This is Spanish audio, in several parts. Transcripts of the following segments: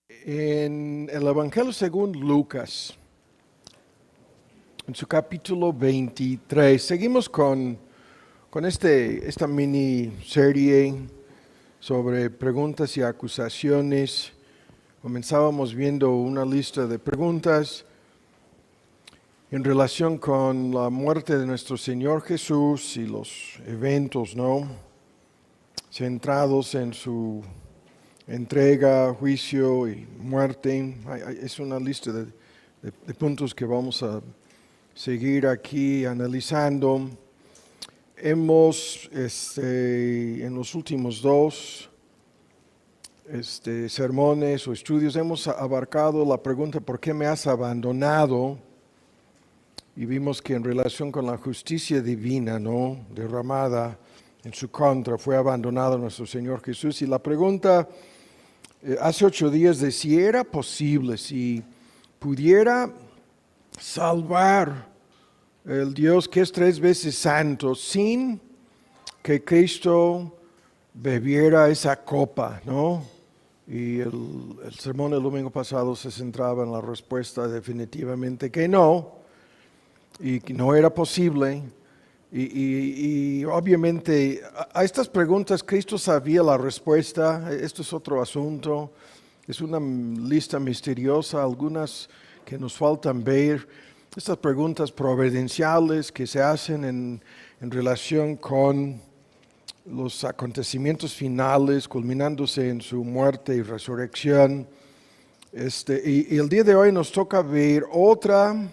En el Evangelio según Lucas, en su capítulo 23, seguimos con esta mini serie sobre preguntas y acusaciones. Comenzábamos viendo una lista de preguntas en relación con la muerte de nuestro Señor Jesús y los eventos, ¿no?, centrados en su entrega, juicio y muerte. Es una lista de puntos que vamos a seguir aquí analizando. Hemos, en los últimos dos sermones o estudios, hemos abarcado la pregunta: ¿por qué me has abandonado? Y vimos que en relación con la justicia divina, ¿no?, derramada en su contra, fue abandonado nuestro Señor Jesús. Y la pregunta hace 8 días de si era posible, si pudiera salvar el Dios que es 3 veces santo sin que Cristo bebiera esa copa, ¿no? Y el sermón del domingo pasado se centraba en la respuesta definitivamente que no, y que no era posible. Y obviamente a estas preguntas Cristo sabía la respuesta. Esto es otro asunto, es una lista misteriosa, algunas que nos faltan ver. Estas preguntas providenciales que se hacen en relación con los acontecimientos finales, culminándose en su muerte y resurrección. Y el día de hoy nos toca ver otra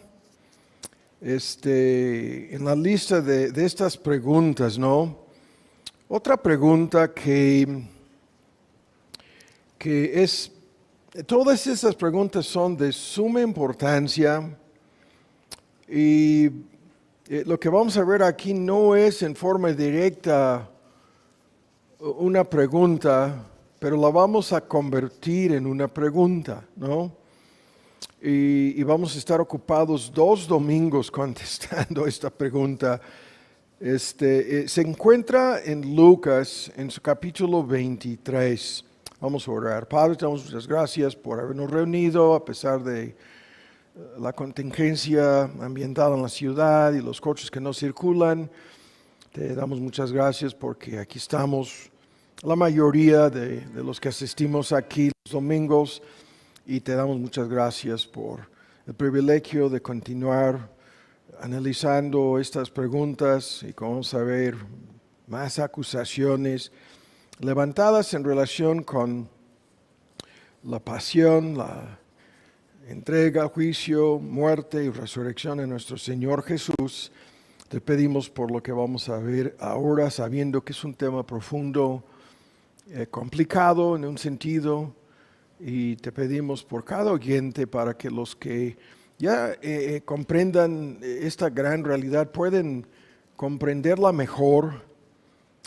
en la lista de estas preguntas, ¿no? Otra pregunta que es, todas esas preguntas son de suma importancia, y lo que vamos a ver aquí no es en forma directa una pregunta, pero la vamos a convertir en una pregunta, ¿no? Y vamos a estar ocupados 2 domingos contestando esta pregunta. Se encuentra en Lucas, en su capítulo 23. Vamos a orar. Padre, te damos muchas gracias por habernos reunido a pesar de la contingencia ambiental en la ciudad y los coches que no circulan. Te damos muchas gracias porque aquí estamos, la mayoría de los que asistimos aquí los domingos. Y te damos muchas gracias por el privilegio de continuar analizando estas preguntas, y como vamos a ver, más acusaciones levantadas en relación con la pasión, la entrega, juicio, muerte y resurrección de nuestro Señor Jesús. Te pedimos por lo que vamos a ver ahora, sabiendo que es un tema profundo, complicado en un sentido. Y te pedimos por cada oyente para que los que ya comprendan esta gran realidad pueden comprenderla mejor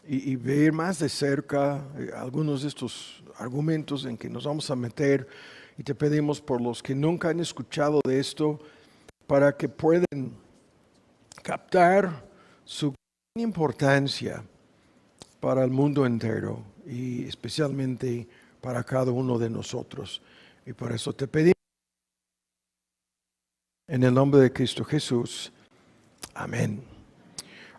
y ver más de cerca algunos de estos argumentos en que nos vamos a meter. Y te pedimos por los que nunca han escuchado de esto, para que puedan captar su gran importancia para el mundo entero y especialmente para cada uno de nosotros. Y por eso te pedimos en el nombre de Cristo Jesús. Amén.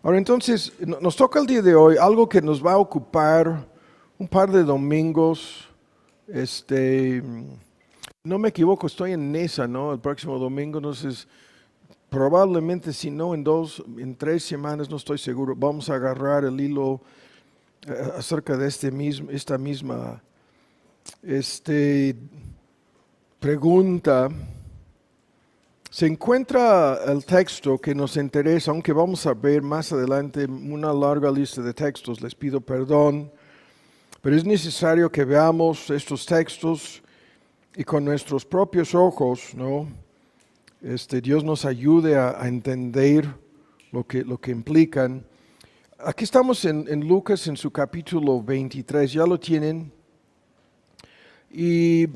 Ahora entonces, nos toca el día de hoy algo que nos va a ocupar un par de domingos. No me equivoco, estoy en Nesa, ¿no?, el próximo domingo. Entonces, probablemente, si no en 3 semanas, no estoy seguro, vamos a agarrar el hilo acerca de esta misma pregunta. Se encuentra el texto que nos interesa, aunque vamos a ver más adelante una larga lista de textos. Les pido perdón, pero es necesario que veamos estos textos y con nuestros propios ojos, ¿no? Dios nos ayude a entender lo que implican. Aquí estamos en Lucas, en su capítulo 23, ya lo tienen. Y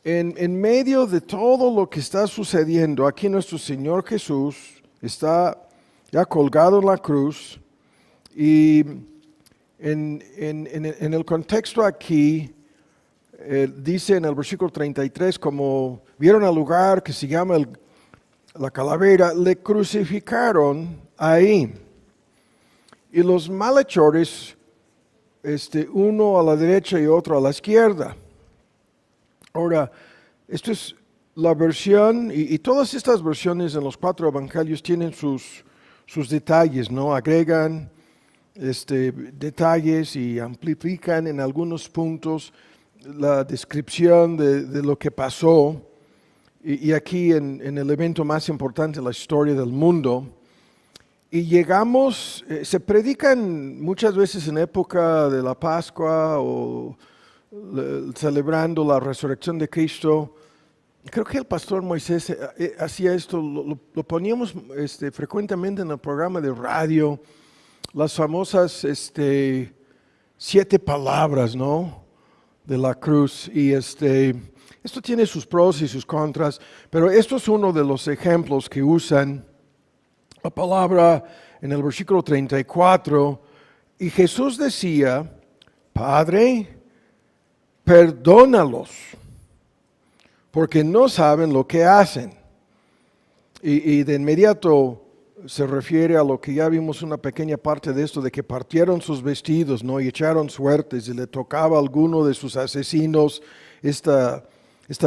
en medio de todo lo que está sucediendo, aquí nuestro Señor Jesús está ya colgado en la cruz. Y en el contexto aquí, dice en el versículo 33, como vieron al lugar que se llama la calavera, le crucificaron ahí. Y los malhechores, uno a la derecha y otro a la izquierda. Ahora, esto es la versión, y todas estas versiones en los 4 evangelios tienen sus detalles, ¿no? Agregan detalles y amplifican en algunos puntos la descripción de lo que pasó. Y aquí en el evento más importante de la historia del mundo. Y llegamos, se predican muchas veces en época de la Pascua o celebrando la resurrección de Cristo. Creo que el pastor Moisés hacía esto, lo poníamos frecuentemente en el programa de radio, las famosas 7 palabras, ¿no? De la cruz. Y esto tiene sus pros y sus contras, pero esto es uno de los ejemplos que usan la palabra en el versículo 34. Y Jesús decía, Padre, perdónalos, porque no saben lo que hacen. Y de inmediato se refiere a lo que ya vimos una pequeña parte de esto, de que partieron sus vestidos, ¿no? Y echaron suertes, y le tocaba a alguno de sus asesinos esta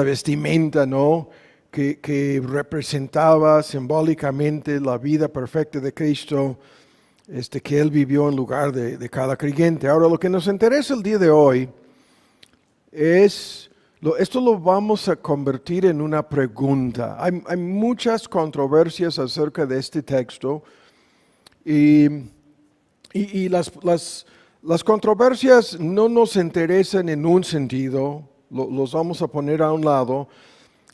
vestimenta, ¿no? Que representaba simbólicamente la vida perfecta de Cristo, que Él vivió en lugar de cada creyente. Ahora, lo que nos interesa el día de hoy es... Esto lo vamos a convertir en una pregunta. Hay muchas controversias acerca de este texto y las controversias no nos interesan en un sentido, los vamos a poner a un lado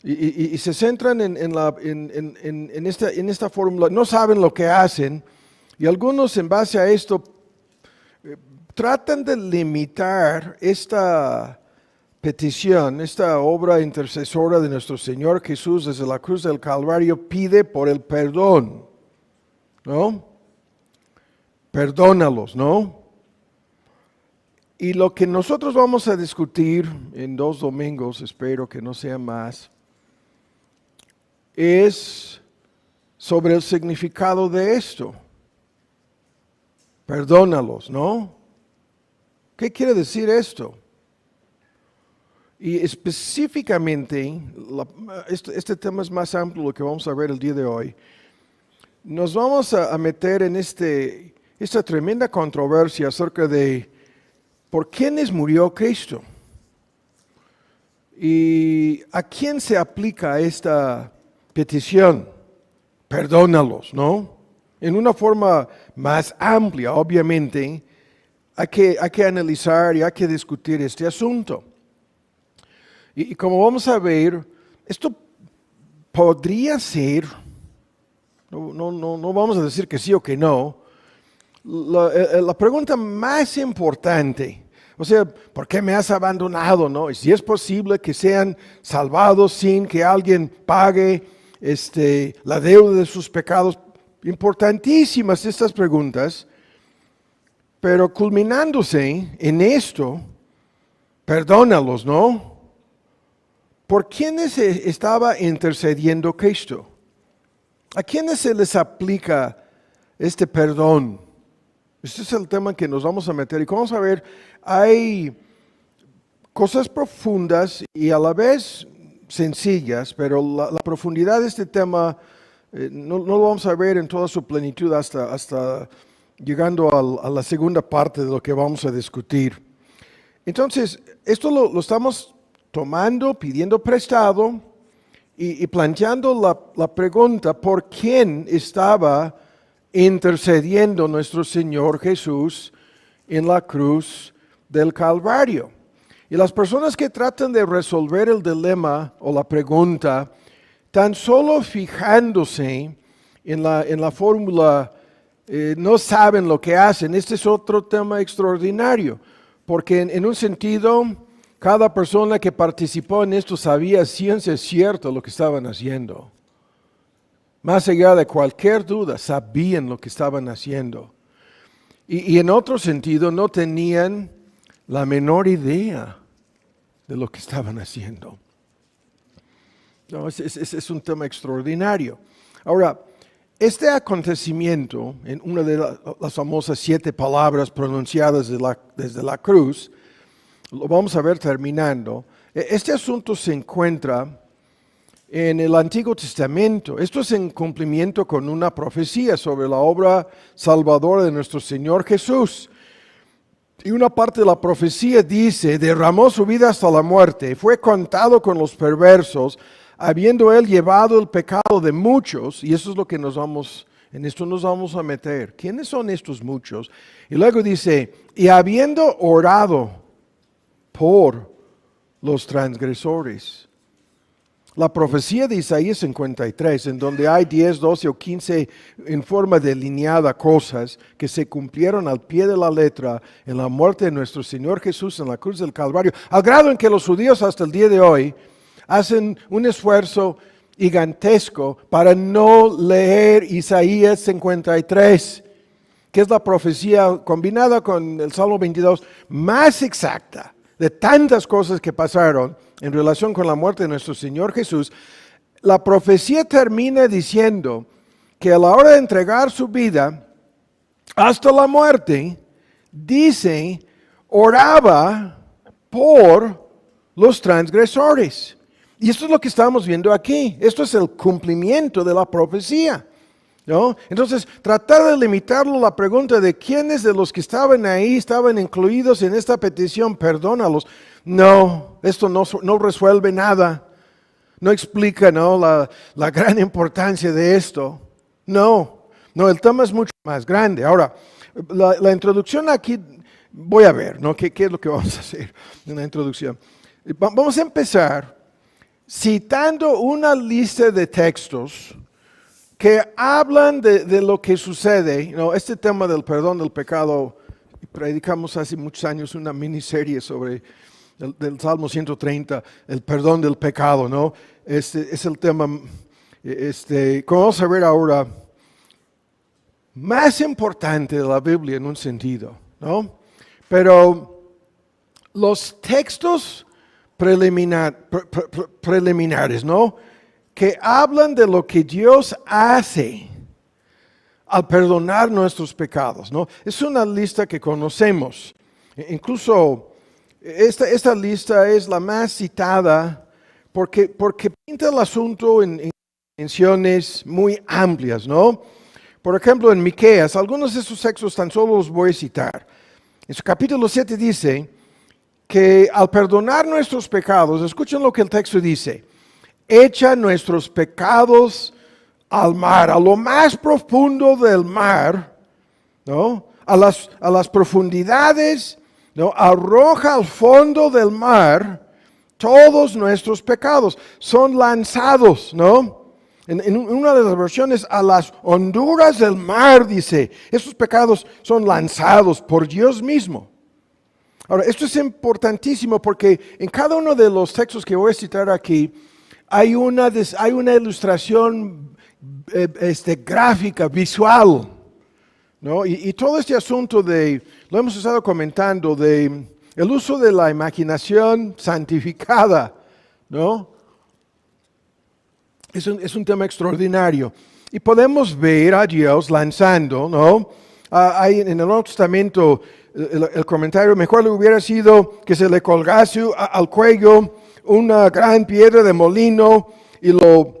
y se centran en esta fórmula. No saben lo que hacen y algunos en base a esto tratan de limitar esta petición, esta obra intercesora de nuestro Señor Jesús desde la cruz del Calvario pide por el perdón, ¿no? Perdónalos, ¿no? Y lo que nosotros vamos a discutir en 2 domingos, espero que no sea más, es sobre el significado de esto. Perdónalos, ¿no? ¿Qué quiere decir esto? Y específicamente, este tema es más amplio de lo que vamos a ver el día de hoy. Nos vamos a meter en esta tremenda controversia acerca de por quiénes murió Cristo. Y a quién se aplica esta petición. Perdónalos, ¿no? En una forma más amplia, obviamente, hay que analizar y hay que discutir este asunto. Y como vamos a ver, esto podría ser, no vamos a decir que sí o que no, la pregunta más importante, o sea, ¿por qué me has abandonado? ¿No? Y si es posible que sean salvados sin que alguien pague la deuda de sus pecados. Importantísimas estas preguntas, pero culminándose en esto, perdónalos, ¿no? ¿Por quiénes estaba intercediendo Cristo? ¿A quiénes se les aplica este perdón? Este es el tema en que nos vamos a meter. Y como vamos a ver, hay cosas profundas y a la vez sencillas, pero la profundidad de este tema no lo vamos a ver en toda su plenitud hasta llegando a la segunda parte de lo que vamos a discutir. Entonces, esto lo estamos tomando, pidiendo prestado y planteando la pregunta, ¿por quién estaba intercediendo nuestro Señor Jesús en la cruz del Calvario? Y las personas que tratan de resolver el dilema o la pregunta, tan solo fijándose en la fórmula, no saben lo que hacen. Este es otro tema extraordinario, porque en un sentido, cada persona que participó en esto sabía ciencia cierta lo que estaban haciendo. Más allá de cualquier duda, sabían lo que estaban haciendo. Y en otro sentido, no tenían la menor idea de lo que estaban haciendo. No, es un tema extraordinario. Ahora, este acontecimiento, en una de las famosas 7 palabras pronunciadas desde la cruz, lo vamos a ver terminando. Este asunto se encuentra en el Antiguo Testamento. Esto es en cumplimiento con una profecía sobre la obra salvadora de nuestro Señor Jesús. Y una parte de la profecía dice: derramó su vida hasta la muerte, fue contado con los perversos, habiendo él llevado el pecado de muchos. Y eso es lo que en esto nos vamos a meter. ¿Quiénes son estos muchos? Y luego dice: y habiendo orado por los transgresores. La profecía de Isaías 53, en donde hay 10, 12 o 15 en forma delineada cosas que se cumplieron al pie de la letra en la muerte de nuestro Señor Jesús en la cruz del Calvario, al grado en que los judíos hasta el día de hoy hacen un esfuerzo gigantesco para no leer Isaías 53, que es la profecía combinada con el Salmo 22 más exacta de tantas cosas que pasaron en relación con la muerte de nuestro Señor Jesús. La profecía termina diciendo que a la hora de entregar su vida hasta la muerte, dice, oraba por los transgresores. Y esto es lo que estamos viendo aquí. Esto es el cumplimiento de la profecía, ¿no? Entonces, tratar de limitarlo a la pregunta de quiénes de los que estaban ahí estaban incluidos en esta petición, perdónalos. No, esto no resuelve nada. No explica, ¿no?, la gran importancia de esto. No, el tema es mucho más grande. Ahora, la introducción aquí, voy a ver, ¿no?, ¿Qué es lo que vamos a hacer en la introducción? Vamos a empezar citando una lista de textos que hablan de lo que sucede, ¿no? Este tema del perdón del pecado, predicamos hace muchos años una miniserie sobre del Salmo 130, el perdón del pecado, ¿no? Este es el tema, como vamos a ver ahora, más importante de la Biblia en un sentido, ¿no? Pero los textos preliminares, ¿no?, que hablan de lo que Dios hace al perdonar nuestros pecados, ¿no? Es una lista que conocemos. Incluso esta lista es la más citada porque pinta el asunto en dimensiones muy amplias, ¿no? Por ejemplo, en Miqueas, algunos de esos textos tan solo los voy a citar. En su capítulo 7 dice que al perdonar nuestros pecados, escuchen lo que el texto dice: echa nuestros pecados al mar, a lo más profundo del mar, ¿no?, a las profundidades, ¿no?, arroja al fondo del mar todos nuestros pecados. Son lanzados, ¿no? En una de las versiones, a las honduras del mar, dice, estos pecados son lanzados por Dios mismo. Ahora, esto es importantísimo porque en cada uno de los textos que voy a citar aquí, hay una ilustración gráfica, visual, ¿no? Y todo este asunto lo hemos estado comentando, de el uso de la imaginación santificada, ¿no? Es un tema extraordinario. Y podemos ver a Dios lanzando, ¿no? Hay en el Nuevo Testamento el comentario: mejor le hubiera sido que se le colgase al cuello una gran piedra de molino y lo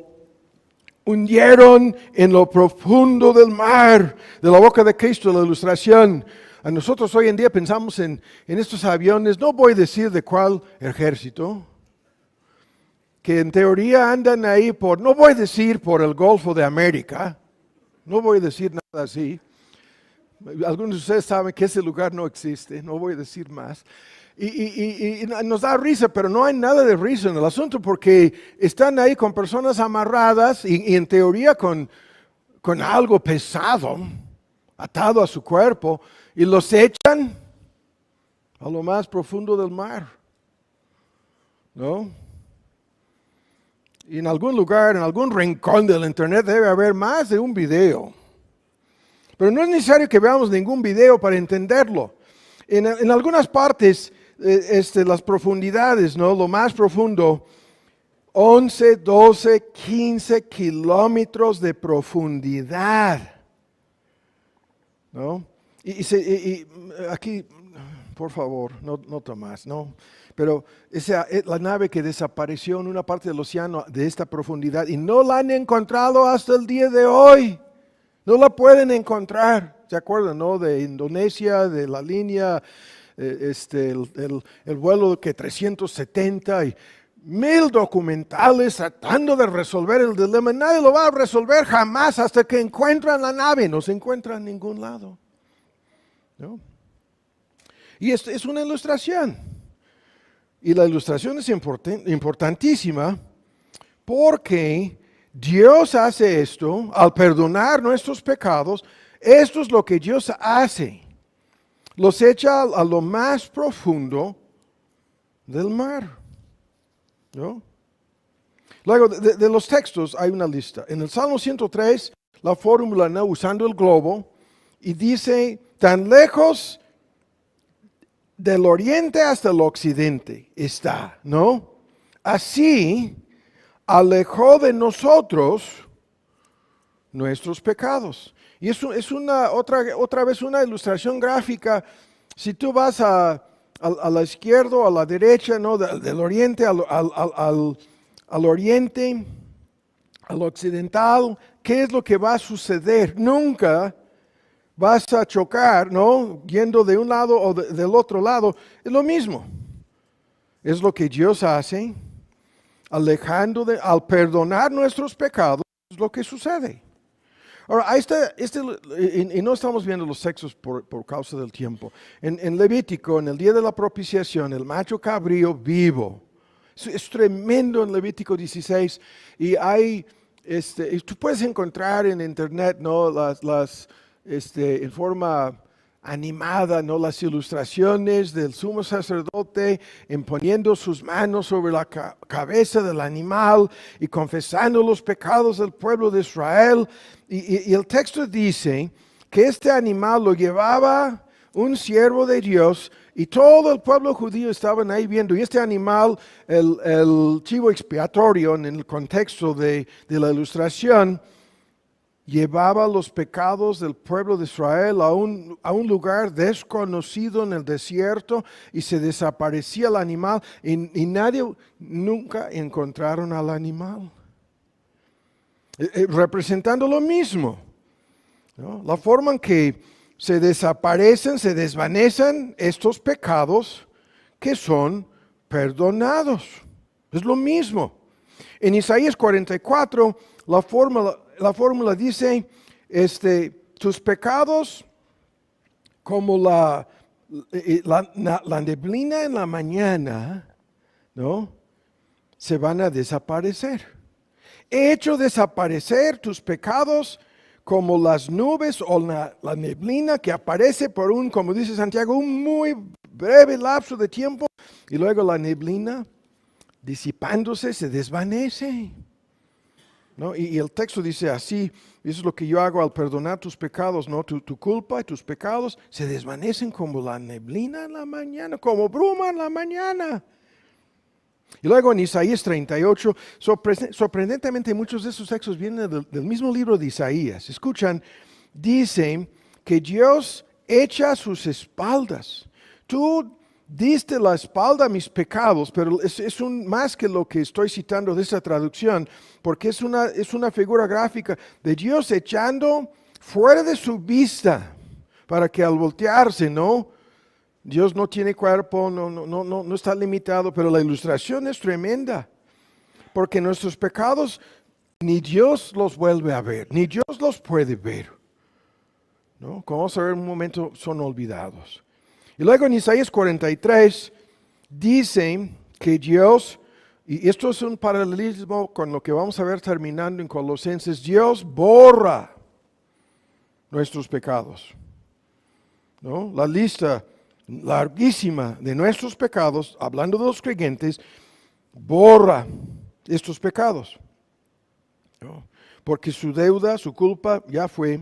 hundieron en lo profundo del mar. De la boca de Cristo, la ilustración. A nosotros hoy en día pensamos en estos aviones, no voy a decir de cuál ejército, que en teoría andan ahí no voy a decir por el Golfo de América, no voy a decir nada así. Algunos de ustedes saben que ese lugar no existe, no voy a decir más. Y nos da risa, pero no hay nada de risa en el asunto, porque están ahí con personas amarradas y en teoría con algo pesado atado a su cuerpo, y los echan a lo más profundo del mar, ¿no? Y en algún lugar, en algún rincón del internet debe haber más de un video. Pero no es necesario que veamos ningún video para entenderlo. En algunas partes las profundidades, ¿no? Lo más profundo, 11, 12, 15 kilómetros de profundidad, ¿no? Y aquí, por favor, no Tomás, ¿no? Pero la nave que desapareció en una parte del océano de esta profundidad y no la han encontrado hasta el día de hoy. No la pueden encontrar. ¿Se acuerdan, no? De Indonesia, de la línea, el vuelo que 370 y 1000 documentales tratando de resolver el dilema. Nadie lo va a resolver jamás hasta que encuentran la nave. No se encuentra en ningún lado, ¿no? Y esto es una ilustración. Y la ilustración es importantísima porque Dios hace esto al perdonar nuestros pecados. Esto es lo que Dios hace. Los echa a lo más profundo del mar, ¿no? Luego, de los textos hay una lista. En el Salmo 103, la fórmula, ¿no? Usando el globo, y dice, tan lejos del oriente hasta el occidente está, ¿no? Así alejó de nosotros nuestros pecados. Y eso es otra vez una ilustración gráfica. Si tú vas a la izquierda o a la derecha, ¿no? Del oriente al oriente, al occidental, ¿qué es lo que va a suceder? Nunca vas a chocar, ¿no? Yendo de un lado o del otro lado. Es lo mismo. Es lo que Dios hace, al perdonar nuestros pecados, es lo que sucede. Ahora, ahí está, y no estamos viendo los sexos por causa del tiempo. En Levítico, en el día de la propiciación, el macho cabrío vivo. Es tremendo en Levítico 16. Y hay, y tú puedes encontrar en internet, ¿no? En forma animada, ¿no? Las ilustraciones del sumo sacerdote imponiendo sus manos sobre la cabeza del animal y confesando los pecados del pueblo de Israel. Y el texto dice que este animal lo llevaba un siervo de Dios y todo el pueblo judío estaban ahí viendo. Y este animal, el chivo expiatorio, en el contexto de la ilustración, llevaba los pecados del pueblo de Israel a un lugar desconocido en el desierto y se desaparecía el animal y nadie nunca encontraron al animal. Representando lo mismo, ¿no? La forma en que se desaparecen, se desvanecen estos pecados que son perdonados. Es lo mismo. En Isaías 44, la fórmula dice, tus pecados como la neblina en la mañana, ¿no? Se van a desaparecer. He hecho desaparecer tus pecados como las nubes o la neblina que aparece por como dice Santiago, un muy breve lapso de tiempo y luego la neblina disipándose se desvanece, ¿no? Y el texto dice así, eso es lo que yo hago al perdonar tus pecados, ¿no? Tu culpa y tus pecados se desvanecen como la neblina en la mañana, como bruma en la mañana. Y luego en Isaías 38, sorprendentemente muchos de esos textos vienen del mismo libro de Isaías. Escuchan, dice que Dios echa a sus espaldas. Tú diste la espalda a mis pecados, pero es más que lo que estoy citando de esa traducción, porque es una figura gráfica de Dios echando fuera de su vista, para que al voltearse, ¿no? Dios no tiene cuerpo, no está limitado, pero la ilustración es tremenda, porque nuestros pecados ni Dios los vuelve a ver, ni Dios los puede ver, ¿no? Como vamos a ver en un momento, son olvidados. Y luego en Isaías 43 dice que Dios, y esto es un paralelismo con lo que vamos a ver terminando en Colosenses, Dios borra nuestros pecados, ¿no? La lista larguísima de nuestros pecados, hablando de los creyentes, borra estos pecados, ¿no? Porque su deuda, su culpa ya fue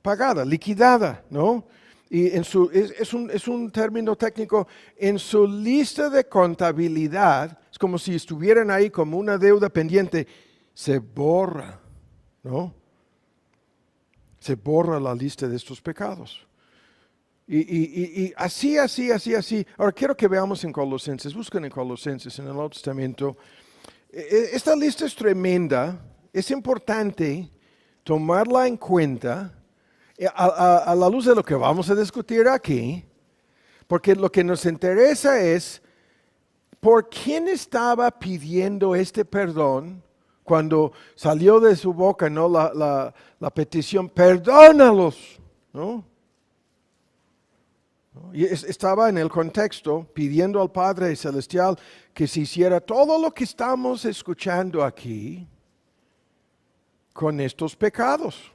pagada, liquidada, ¿no? Y es un término técnico, en su lista de contabilidad, es como si estuvieran ahí como una deuda pendiente, se borra, ¿no? Se borra la lista de estos pecados. Y así. Ahora quiero que veamos en Colosenses, busquen en Colosenses, en el Nuevo Testamento. Esta lista es tremenda, es importante tomarla en cuenta a la luz de lo que vamos a discutir aquí, porque lo que nos interesa es por quién estaba pidiendo este perdón cuando salió de su boca, ¿no? La petición, perdónalos, ¿no? Y estaba en el contexto pidiendo al Padre Celestial que se hiciera todo lo que estamos escuchando aquí con estos pecados.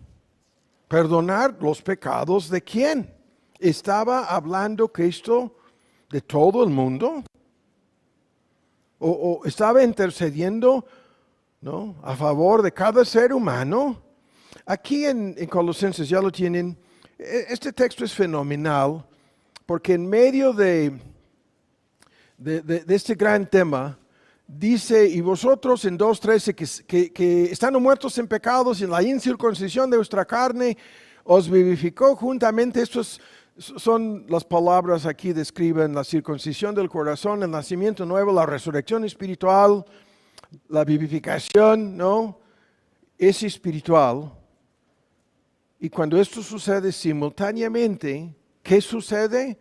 Perdonar los pecados ¿de quién? ¿Estaba hablando Cristo de todo el mundo? ¿O estaba intercediendo, ¿no?, a favor de cada ser humano? Aquí en Colosenses ya lo tienen. Este texto es fenomenal porque en medio de este gran tema dice, y vosotros en 2:13 que estando muertos en pecados y en la incircuncisión de vuestra carne os vivificó juntamente. Estos son las palabras aquí describen la circuncisión del corazón, el nacimiento nuevo, la resurrección espiritual, la vivificación, ¿no? Es espiritual. Y cuando esto sucede simultáneamente, ¿qué sucede?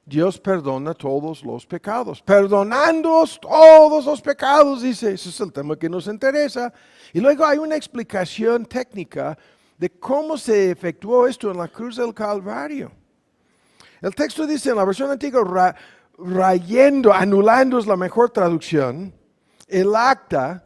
Dios perdona todos los pecados. Perdonándoos todos los pecados, dice. Ese es el tema que nos interesa. Y luego hay una explicación técnica de cómo se efectuó esto en la cruz del Calvario. El texto dice en la versión antigua, rayendo, anulando es la mejor traducción, el acta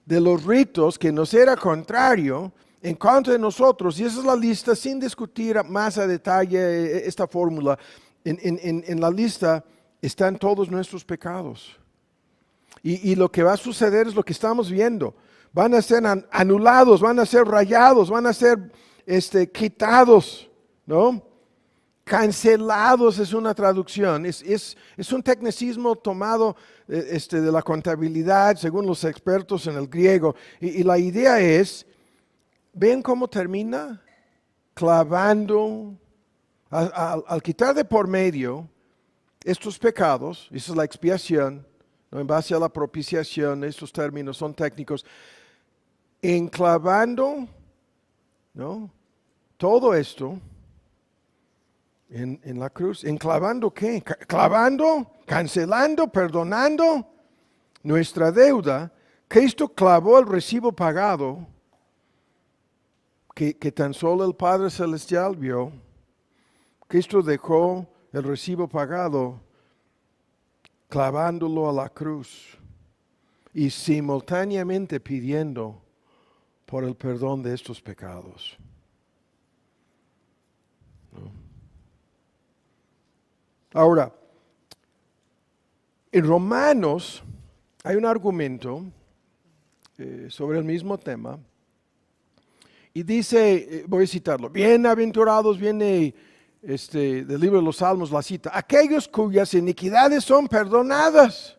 de los ritos que nos era contrario en contra de nosotros. Y esa es la lista, sin discutir más a detalle esta fórmula. En la lista están todos nuestros pecados. Y lo que va a suceder es lo que estamos viendo. Van a ser anulados, van a ser rayados, van a ser quitados, ¿no? Cancelados es una traducción. Es un tecnicismo tomado de la contabilidad, según los expertos en el griego. Y la idea es, ¿ven cómo termina? Clavando. Al quitar de por medio estos pecados, esa es la expiación, ¿no?, en base a la propiciación, estos términos son técnicos, enclavando, ¿no?, todo esto en la cruz. ¿Enclavando qué? Clavando, cancelando, perdonando nuestra deuda. Cristo clavó el recibo pagado que tan solo el Padre Celestial vio. Cristo dejó el recibo pagado clavándolo a la cruz y simultáneamente pidiendo por el perdón de estos pecados. ¿No? Ahora, en Romanos hay un argumento sobre el mismo tema y dice, voy a citarlo, bienaventurados, viene del libro de los Salmos la cita, aquellos cuyas iniquidades son perdonadas.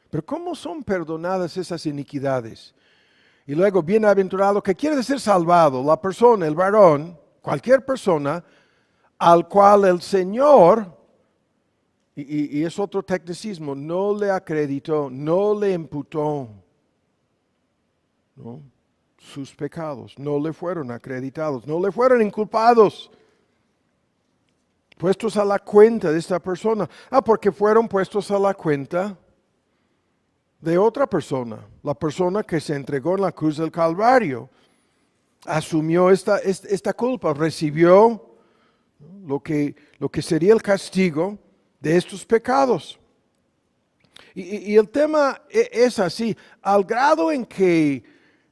Pero ¿cómo son perdonadas esas iniquidades? Y luego, bienaventurado, que quiere decir salvado, la persona, el varón, cualquier persona, al cual el Señor, y es otro tecnicismo, no le acreditó, no le imputó, ¿no?, sus pecados, no le fueron acreditados, no le fueron inculpados, puestos a la cuenta de esta persona. Porque fueron puestos a la cuenta de otra persona, la persona que se entregó en la cruz del Calvario. Asumió esta culpa, recibió lo que sería el castigo de estos pecados. Y el tema es así, al grado en que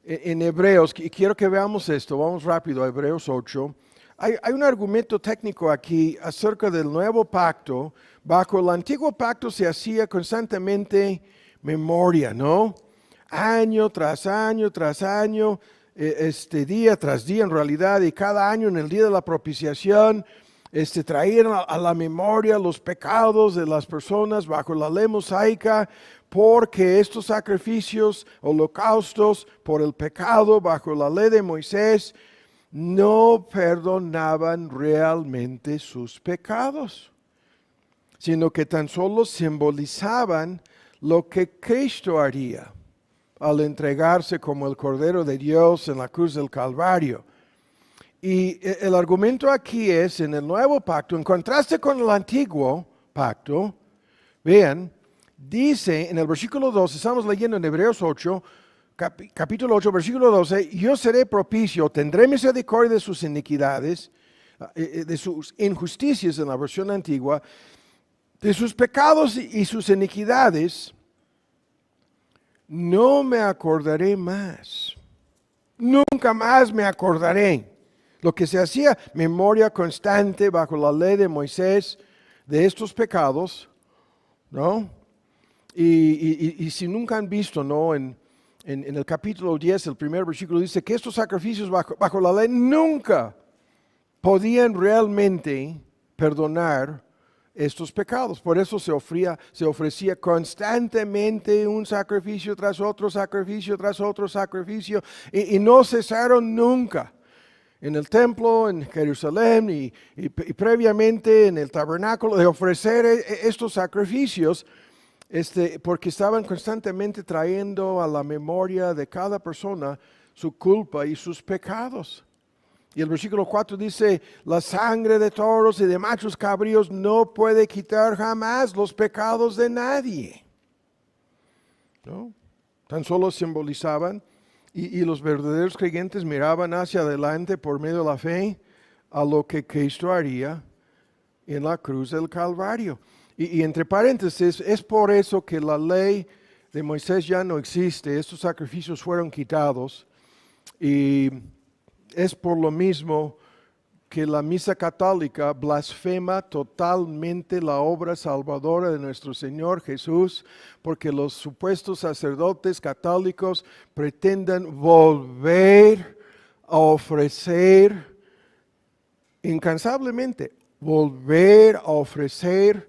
en Hebreos, y quiero que veamos esto, vamos rápido a Hebreos 8, hay un argumento técnico aquí acerca del nuevo pacto. Bajo el antiguo pacto se hacía constantemente memoria, ¿no? Año tras año tras año, día tras día en realidad, y cada año en el día de la propiciación, traían a la memoria los pecados de las personas bajo la ley mosaica, porque estos sacrificios, holocaustos por el pecado bajo la ley de Moisés, no perdonaban realmente sus pecados, sino que tan solo simbolizaban lo que Cristo haría al entregarse como el Cordero de Dios en la cruz del Calvario. Y el argumento aquí es, en el nuevo pacto, en contraste con el antiguo pacto, vean, dice en el versículo 12, estamos leyendo en Hebreos 8, capítulo 8, versículo 12, yo seré propicio, tendré misericordia de sus iniquidades, de sus injusticias en la versión antigua, de sus pecados y sus iniquidades, no me acordaré más. Nunca más me acordaré. Lo que se hacía, memoria constante bajo la ley de Moisés de estos pecados, ¿no? Y si nunca han visto, ¿no? En el capítulo 10, el primer versículo dice que estos sacrificios bajo la ley nunca podían realmente perdonar estos pecados. Por eso se ofrecía constantemente un sacrificio tras otro sacrificio, tras otro sacrificio, y no cesaron nunca. En el templo, en Jerusalén y previamente en el tabernáculo, de ofrecer estos sacrificios, porque estaban constantemente trayendo a la memoria de cada persona su culpa y sus pecados. Y el versículo 4 dice, la sangre de toros y de machos cabríos no puede quitar jamás los pecados de nadie, ¿no? Tan solo simbolizaban, y los verdaderos creyentes miraban hacia adelante por medio de la fe a lo que Cristo haría en la cruz del Calvario. Y entre paréntesis, es por eso que la ley de Moisés ya no existe, estos sacrificios fueron quitados, y es por lo mismo que la misa católica blasfema totalmente la obra salvadora de nuestro Señor Jesús, porque los supuestos sacerdotes católicos pretenden volver a ofrecer incansablemente, volver a ofrecer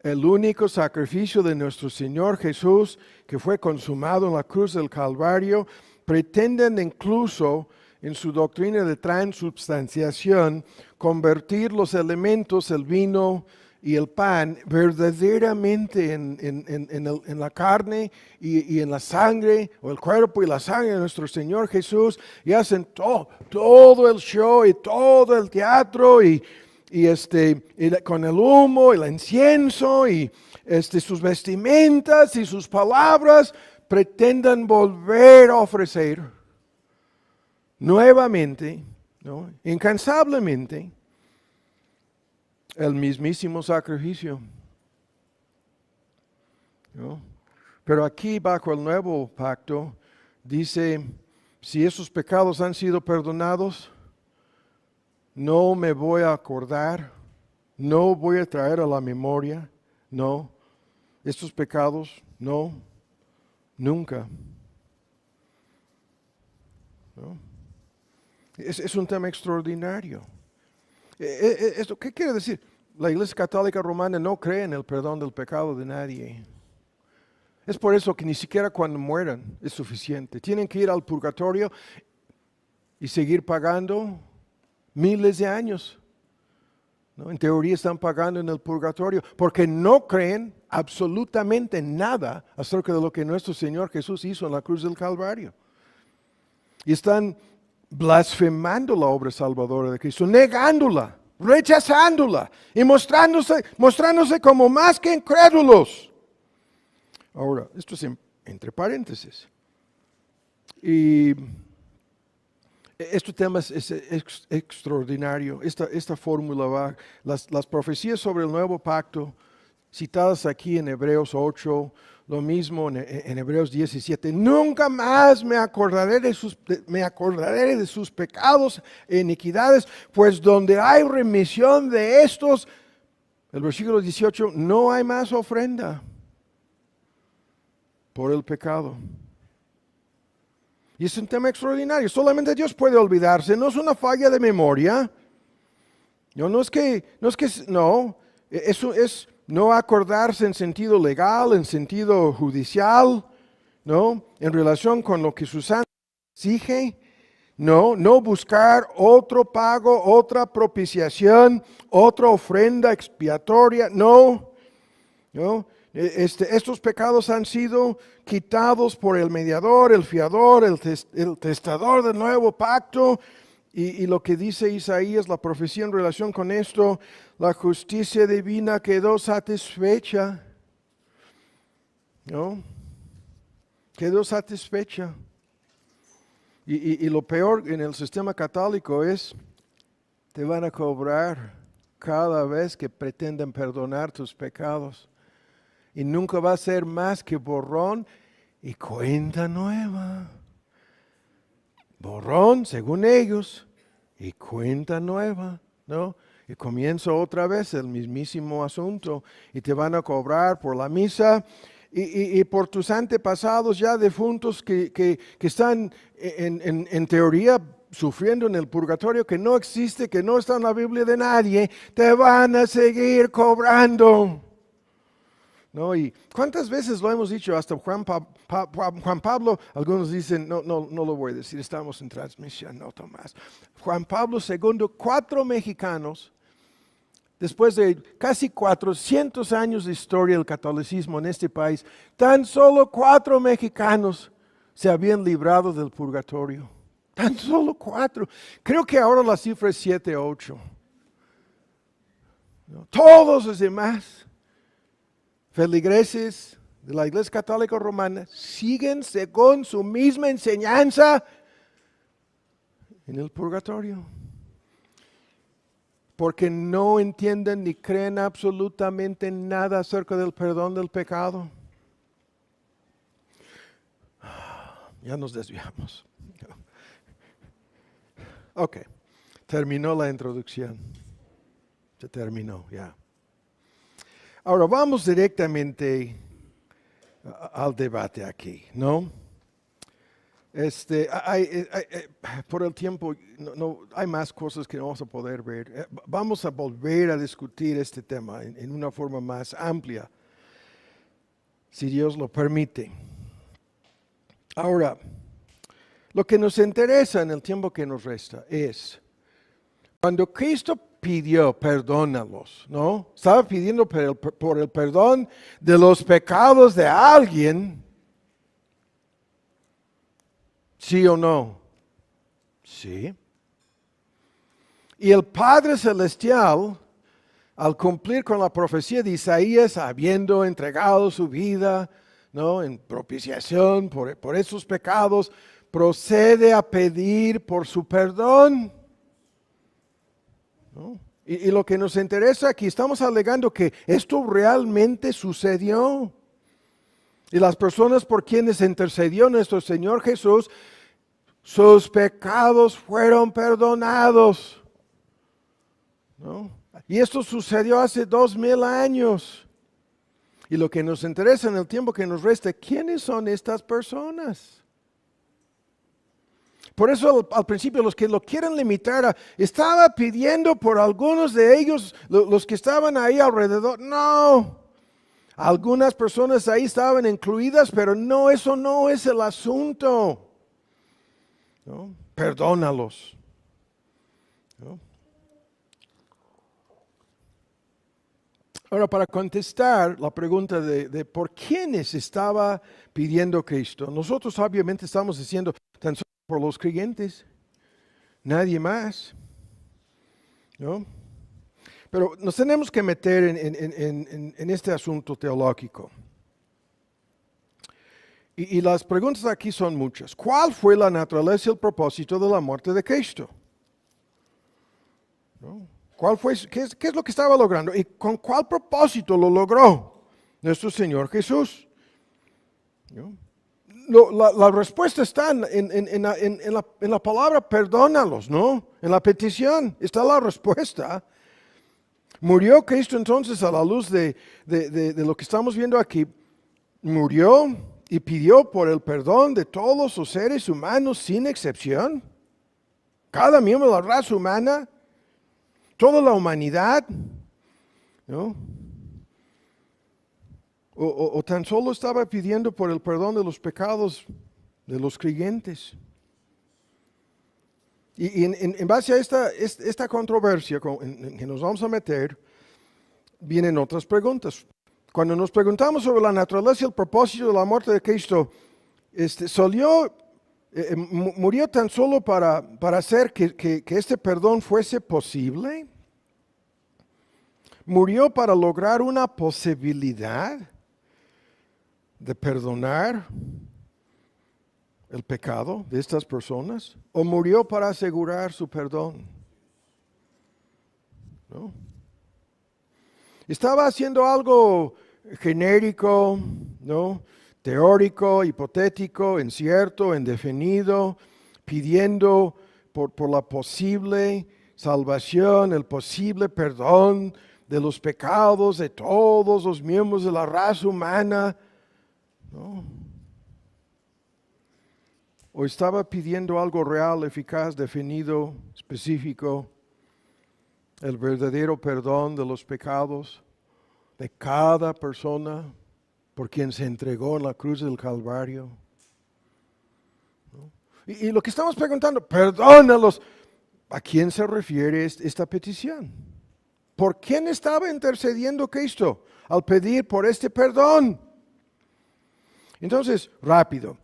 el único sacrificio de nuestro Señor Jesús que fue consumado en la cruz del Calvario. Pretenden incluso en su doctrina de transubstanciación, convertir los elementos, el vino y el pan, verdaderamente en la carne y en la sangre, o el cuerpo y la sangre de nuestro Señor Jesús, y hacen todo el show y todo el teatro, y con el humo, el incienso, y sus vestimentas y sus palabras, pretendan volver a ofrecer nuevamente, ¿no? Incansablemente, el mismísimo sacrificio, ¿no? Pero aquí bajo el nuevo pacto dice, si esos pecados han sido perdonados, no me voy a acordar, no voy a traer a la memoria, no, estos pecados, no, nunca, ¿no? Es un tema extraordinario. ¿Esto qué quiere decir? La Iglesia Católica Romana no cree en el perdón del pecado de nadie. Es por eso que ni siquiera cuando mueran es suficiente. Tienen que ir al purgatorio y seguir pagando miles de años, ¿no? En teoría están pagando en el purgatorio porque no creen absolutamente nada acerca de lo que nuestro Señor Jesús hizo en la cruz del Calvario. Y están blasfemando la obra salvadora de Cristo, negándola, rechazándola y mostrándose como más que incrédulos. Ahora, esto es entre paréntesis. Y este tema es extraordinario. Esta fórmula va, las profecías sobre el nuevo pacto, citadas aquí en Hebreos 8, lo mismo en Hebreos 17. Nunca más me acordaré de sus pecados e iniquidades, pues donde hay remisión de estos, el versículo 18, no hay más ofrenda por el pecado. Y es un tema extraordinario. Solamente Dios puede olvidarse. No es una falla de memoria. No, eso es no acordarse en sentido legal, en sentido judicial, ¿no? En relación con lo que Susana exige. No buscar otro pago, otra propiciación, otra ofrenda expiatoria, no. Estos pecados han sido quitados por el mediador, el fiador, el testador del nuevo pacto. Y lo que dice Isaías, la profecía en relación con esto, la justicia divina quedó satisfecha. ¿No? Quedó satisfecha. Y lo peor en el sistema católico es, te van a cobrar cada vez que pretenden perdonar tus pecados. Y nunca va a ser más que borrón y cuenta nueva. Borrón, según ellos, y cuenta nueva, ¿no? Y comienza otra vez el mismísimo asunto. Y te van a cobrar por la misa y por tus antepasados ya defuntos que están en teoría sufriendo en el purgatorio, que no existe, que no está en la Biblia de nadie, te van a seguir cobrando. ¿No? Y cuántas veces lo hemos dicho, hasta Juan Pablo, algunos dicen, no lo voy a decir, estamos en transmisión, no Tomás. Juan Pablo II, 4 mexicanos, después de casi 400 años de historia del catolicismo en este país, tan solo 4 mexicanos se habían librado del purgatorio. Tan solo 4. Creo que ahora la cifra es 7 o 8. ¿No? Todos los demás feligreses de la Iglesia Católica Romana siguen según su misma enseñanza en el purgatorio. Porque no entienden ni creen absolutamente nada acerca del perdón del pecado. Ya nos desviamos. Ok, terminó la introducción. Se terminó ya. Ahora vamos directamente al debate aquí, ¿no? Por el tiempo, hay más cosas que no vamos a poder ver. Vamos a volver a discutir este tema en una forma más amplia, si Dios lo permite. Ahora, lo que nos interesa en el tiempo que nos resta es, cuando Cristo pidió, perdónalos, ¿no? Estaba pidiendo por el perdón de los pecados de alguien. ¿Sí o no? Sí. Y el Padre Celestial, al cumplir con la profecía de Isaías, habiendo entregado su vida, ¿no?, en propiciación por esos pecados, procede a pedir por su perdón. ¿No? Y lo que nos interesa aquí, estamos alegando que esto realmente sucedió. Y las personas por quienes intercedió nuestro Señor Jesús, sus pecados fueron perdonados. ¿No? Y esto sucedió hace 2000 años. Y lo que nos interesa en el tiempo que nos resta, ¿quiénes son estas personas? Por eso al principio los que lo quieren limitar, estaba pidiendo por algunos de ellos, los que estaban ahí alrededor. No, algunas personas ahí estaban incluidas, pero no, eso no es el asunto. ¿No? Perdónalos. ¿No? Ahora, para contestar la pregunta de por quiénes estaba pidiendo Cristo, nosotros obviamente estamos diciendo tan solo por los creyentes, nadie más, ¿no? Pero nos tenemos que meter en este asunto teológico. Y las preguntas aquí son muchas. ¿Cuál fue la naturaleza y el propósito de la muerte de Cristo? ¿No? ¿Qué es lo que estaba logrando? ¿Y con cuál propósito lo logró nuestro Señor Jesús? ¿No? La respuesta está en la palabra perdónalos, ¿no? En la petición está la respuesta. Murió Cristo entonces a la luz de lo que estamos viendo aquí. Murió y pidió por el perdón de todos los seres humanos sin excepción. Cada miembro de la raza humana. toda la humanidad, ¿no? O tan solo estaba pidiendo por el perdón de los pecados de los creyentes. Y en base a esta controversia en que nos vamos a meter, vienen otras preguntas. Cuando nos preguntamos sobre la naturaleza y el propósito de la muerte de Cristo, murió tan solo para hacer que este perdón fuese posible. Murió para lograr una posibilidad de perdonar el pecado de estas personas, o murió para asegurar su perdón. ¿No? Estaba haciendo algo genérico, ¿no? Teórico, hipotético, incierto, indefinido, pidiendo por la posible salvación, el posible perdón de los pecados de todos los miembros de la raza humana, ¿no? O estaba pidiendo algo real, eficaz, definido, específico, el verdadero perdón de los pecados de cada persona por quien se entregó en la cruz del Calvario. ¿No? Y lo que estamos preguntando, perdónalos, ¿a quién se refiere esta petición? ¿Por quién estaba intercediendo Cristo al pedir por este perdón? Entonces, rápido,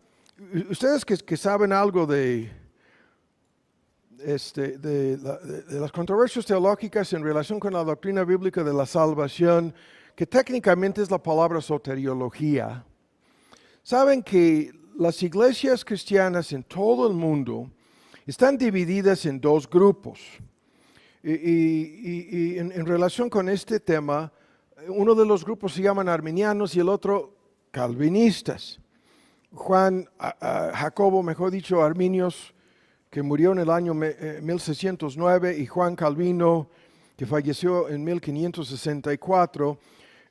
ustedes que saben algo de las controversias teológicas en relación con la doctrina bíblica de la salvación, que técnicamente es la palabra soteriología, saben que las iglesias cristianas en todo el mundo están divididas en dos grupos. Y en relación con este tema, uno de los grupos se llaman arminianos y el otro calvinistas. Jacobo, mejor dicho, Arminios, que murió en el año 1609, y Juan Calvino, que falleció en 1564,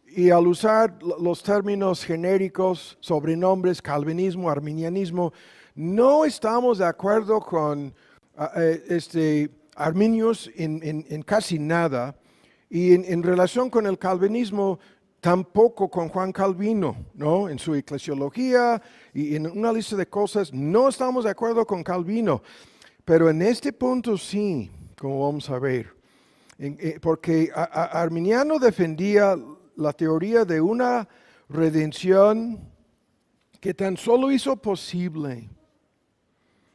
y al usar los términos genéricos, sobrenombres, calvinismo, arminianismo, no estamos de acuerdo con Arminios en casi nada, y en relación con el calvinismo, tampoco con Juan Calvino, ¿no? En su eclesiología y en una lista de cosas, no estamos de acuerdo con Calvino, pero en este punto sí, como vamos a ver, porque Arminiano defendía la teoría de una redención que tan solo hizo posible,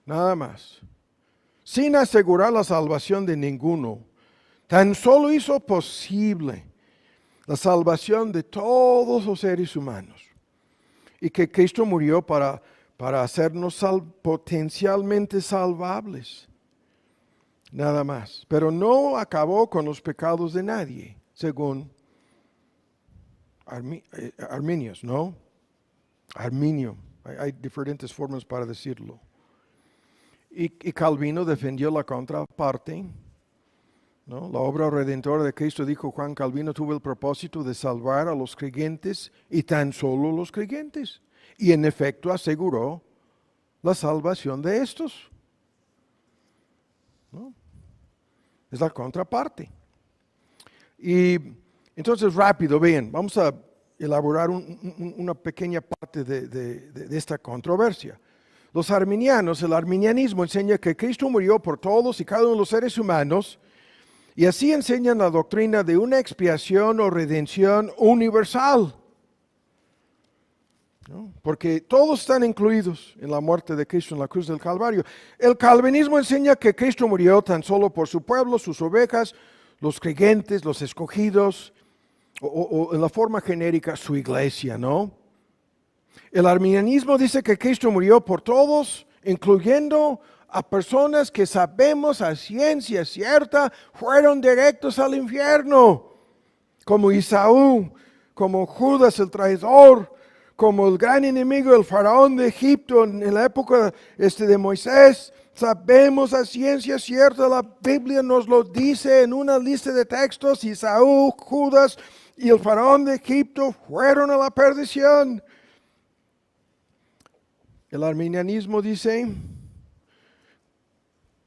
nada más, sin asegurar la salvación de ninguno, tan solo hizo posible la salvación de todos los seres humanos, y que Cristo murió para hacernos potencialmente salvables, nada más. Pero no acabó con los pecados de nadie, según Arminios, ¿no? Arminio, hay diferentes formas para decirlo. Y Calvino defendió la contraparte, ¿no? La obra redentora de Cristo, dijo Juan Calvino, tuvo el propósito de salvar a los creyentes y tan solo los creyentes. Y en efecto aseguró la salvación de estos, ¿no? Es la contraparte. Y entonces, rápido, vean, vamos a elaborar una pequeña parte de esta controversia. Los arminianos, el arminianismo enseña que Cristo murió por todos y cada uno de los seres humanos, y así enseñan la doctrina de una expiación o redención universal, ¿no? Porque todos están incluidos en la muerte de Cristo en la cruz del Calvario. El calvinismo enseña que Cristo murió tan solo por su pueblo, sus ovejas, los creyentes, los escogidos, o en la forma genérica, su iglesia, ¿no? El arminianismo dice que Cristo murió por todos, incluyendo a personas que sabemos a ciencia cierta fueron directos al infierno, como Esaú, como Judas el traidor, como el gran enemigo, el faraón de Egipto en la época de Moisés. Sabemos a ciencia cierta, la Biblia nos lo dice en una lista de textos, Esaú, Judas y el faraón de Egipto fueron a la perdición. El arminianismo dice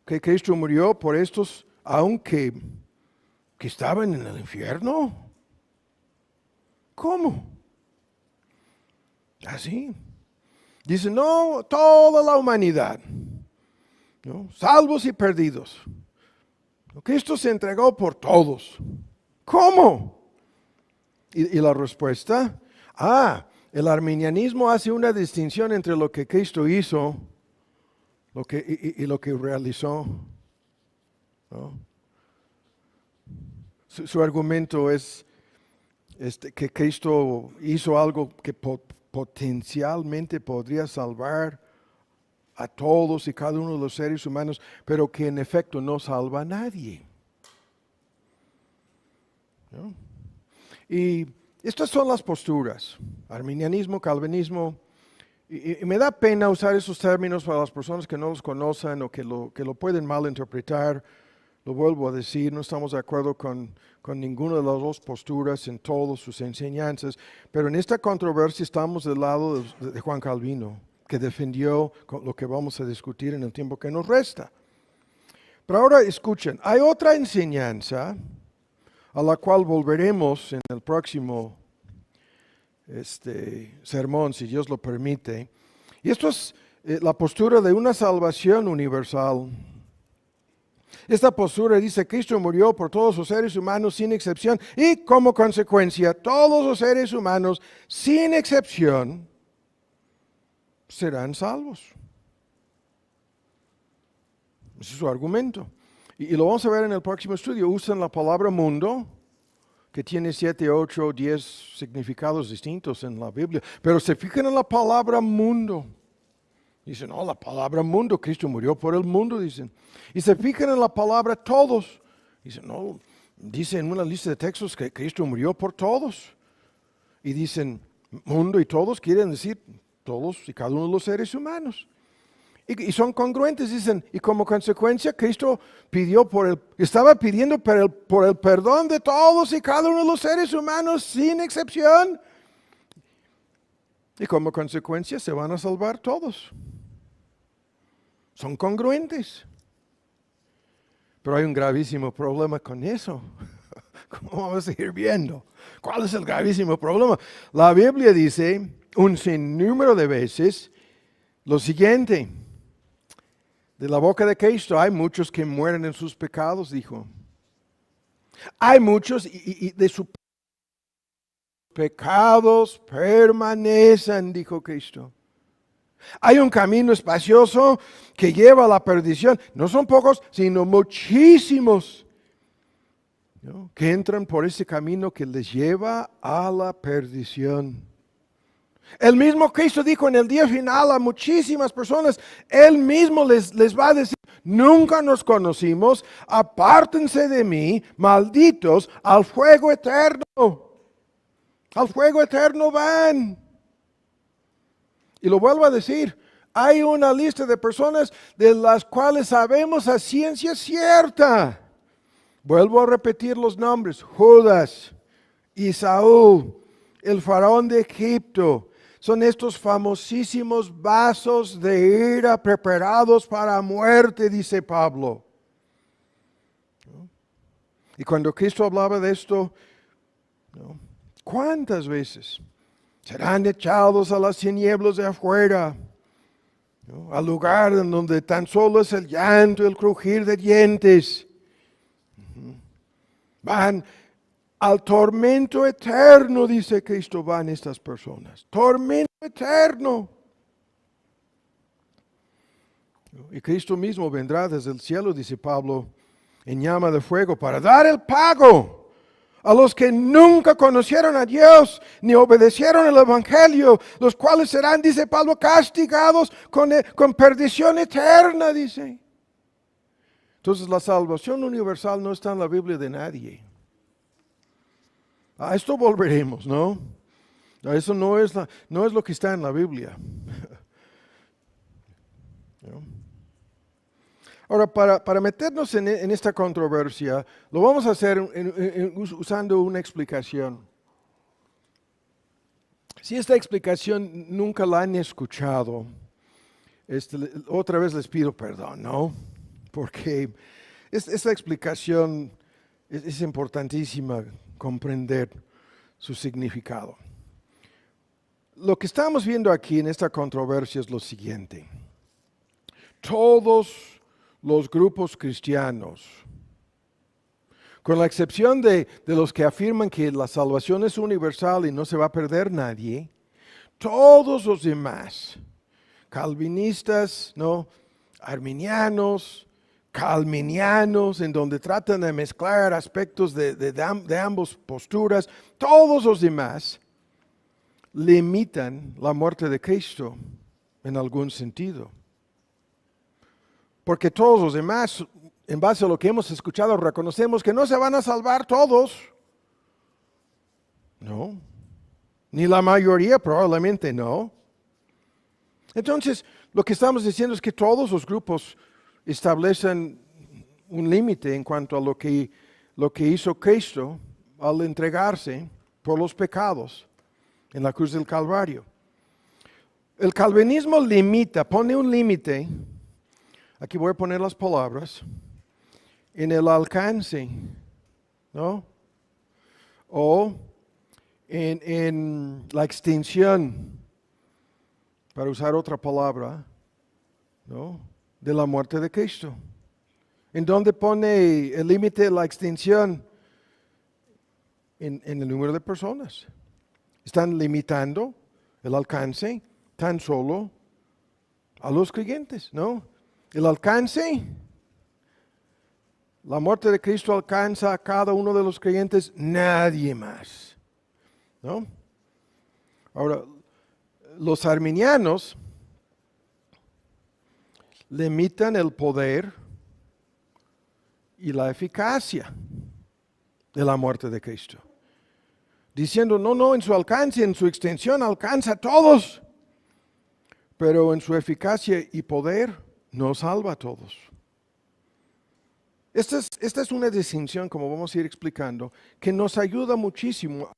que Cristo murió por estos, aunque que estaban en el infierno. ¿Cómo? Así. Dice, no, toda la humanidad, ¿no? Salvos y perdidos. Cristo se entregó por todos. ¿Cómo? Y la respuesta, el arminianismo hace una distinción entre lo que Cristo hizo y lo que realizó, ¿no? Su argumento es que Cristo hizo algo que potencialmente podría salvar a todos y cada uno de los seres humanos, pero que en efecto no salva a nadie, ¿no? Y estas son las posturas, arminianismo, calvinismo, y me da pena usar esos términos para las personas que no los conocen o que lo pueden malinterpretar. Lo vuelvo a decir, no estamos de acuerdo con ninguna de las dos posturas en todas sus enseñanzas, pero en esta controversia estamos del lado de Juan Calvino, que defendió lo que vamos a discutir en el tiempo que nos resta. Pero ahora escuchen, hay otra enseñanza a la cual volveremos en el próximo sermón, si Dios lo permite. Y esto es la postura de una salvación universal. Esta postura dice, Cristo murió por todos los seres humanos sin excepción y como consecuencia todos los seres humanos sin excepción serán salvos. Ese es su argumento. Y lo vamos a ver en el próximo estudio. Usan la palabra mundo, que tiene 7, 8, 10 significados distintos en la Biblia. Pero se fijan en la palabra mundo. Dicen, no, la palabra mundo, Cristo murió por el mundo, dicen. Y se fijan en la palabra todos. Dicen, no, dice en una lista de textos que Cristo murió por todos. Y dicen, mundo y todos quieren decir todos y cada uno de los seres humanos. Y son congruentes, dicen, y como consecuencia Cristo estaba pidiendo por el perdón de todos y cada uno de los seres humanos sin excepción. Y como consecuencia se van a salvar todos. Son congruentes. Pero hay un gravísimo problema con eso. ¿Cómo vamos a ir viendo? ¿Cuál es el gravísimo problema? La Biblia dice un sinnúmero de veces lo siguiente. De la boca de Cristo hay muchos que mueren en sus pecados, dijo. Hay muchos y de sus pecados permanecen, dijo Cristo. Hay un camino espacioso que lleva a la perdición. No son pocos, sino muchísimos, ¿no?, que entran por ese camino que les lleva a la perdición. El mismo Cristo dijo en el día final a muchísimas personas, Él mismo les va a decir, nunca nos conocimos, apártense de mí, malditos, al fuego eterno. Al fuego eterno van. Y lo vuelvo a decir, hay una lista de personas de las cuales sabemos a ciencia cierta. Vuelvo a repetir los nombres, Judas, Esaú, el faraón de Egipto. Son estos famosísimos vasos de ira preparados para muerte, dice Pablo. Y cuando Cristo hablaba de esto, ¿no?, ¿cuántas veces serán echados a las tinieblas de afuera, ¿no?, al lugar en donde tan solo es el llanto y el crujir de dientes? Van al tormento eterno, dice Cristo, van estas personas. Tormento eterno. Y Cristo mismo vendrá desde el cielo, dice Pablo, en llama de fuego para dar el pago a los que nunca conocieron a Dios ni obedecieron el Evangelio, los cuales serán, dice Pablo, castigados con perdición eterna, dice. Entonces la salvación universal no está en la Biblia de nadie. A esto volveremos, ¿no? Eso no es lo que está en la Biblia. ¿No? Ahora, para meternos en esta controversia, lo vamos a hacer usando una explicación. Si esta explicación nunca la han escuchado, otra vez les pido perdón, ¿no? Porque esta explicación es importantísima comprender su significado. Lo que estamos viendo aquí en esta controversia es lo siguiente. Todos los grupos cristianos, con la excepción de los que afirman que la salvación es universal y no se va a perder nadie, todos los demás, calvinistas, ¿no?, arminianos, calminianos, en donde tratan de mezclar aspectos de ambas posturas, todos los demás limitan la muerte de Cristo en algún sentido. Porque todos los demás, en base a lo que hemos escuchado, reconocemos que no se van a salvar todos. No. Ni la mayoría, probablemente no. Entonces, lo que estamos diciendo es que todos los grupos establecen un límite en cuanto a lo que hizo Cristo al entregarse por los pecados en la cruz del Calvario. El calvinismo limita, pone un límite, aquí voy a poner las palabras, en el alcance, ¿no? O en la extensión, para usar otra palabra, ¿no?, de la muerte de Cristo. ¿En dónde pone el límite, la extensión? En el número de personas. Están limitando el alcance tan solo a los creyentes, ¿no? El alcance, la muerte de Cristo alcanza a cada uno de los creyentes, nadie más, ¿no? Ahora, los arminianos limitan el poder y la eficacia de la muerte de Cristo, diciendo, no, en su alcance, en su extensión alcanza a todos, pero en su eficacia y poder no salva a todos. Esta es una distinción, como vamos a ir explicando, que nos ayuda muchísimo a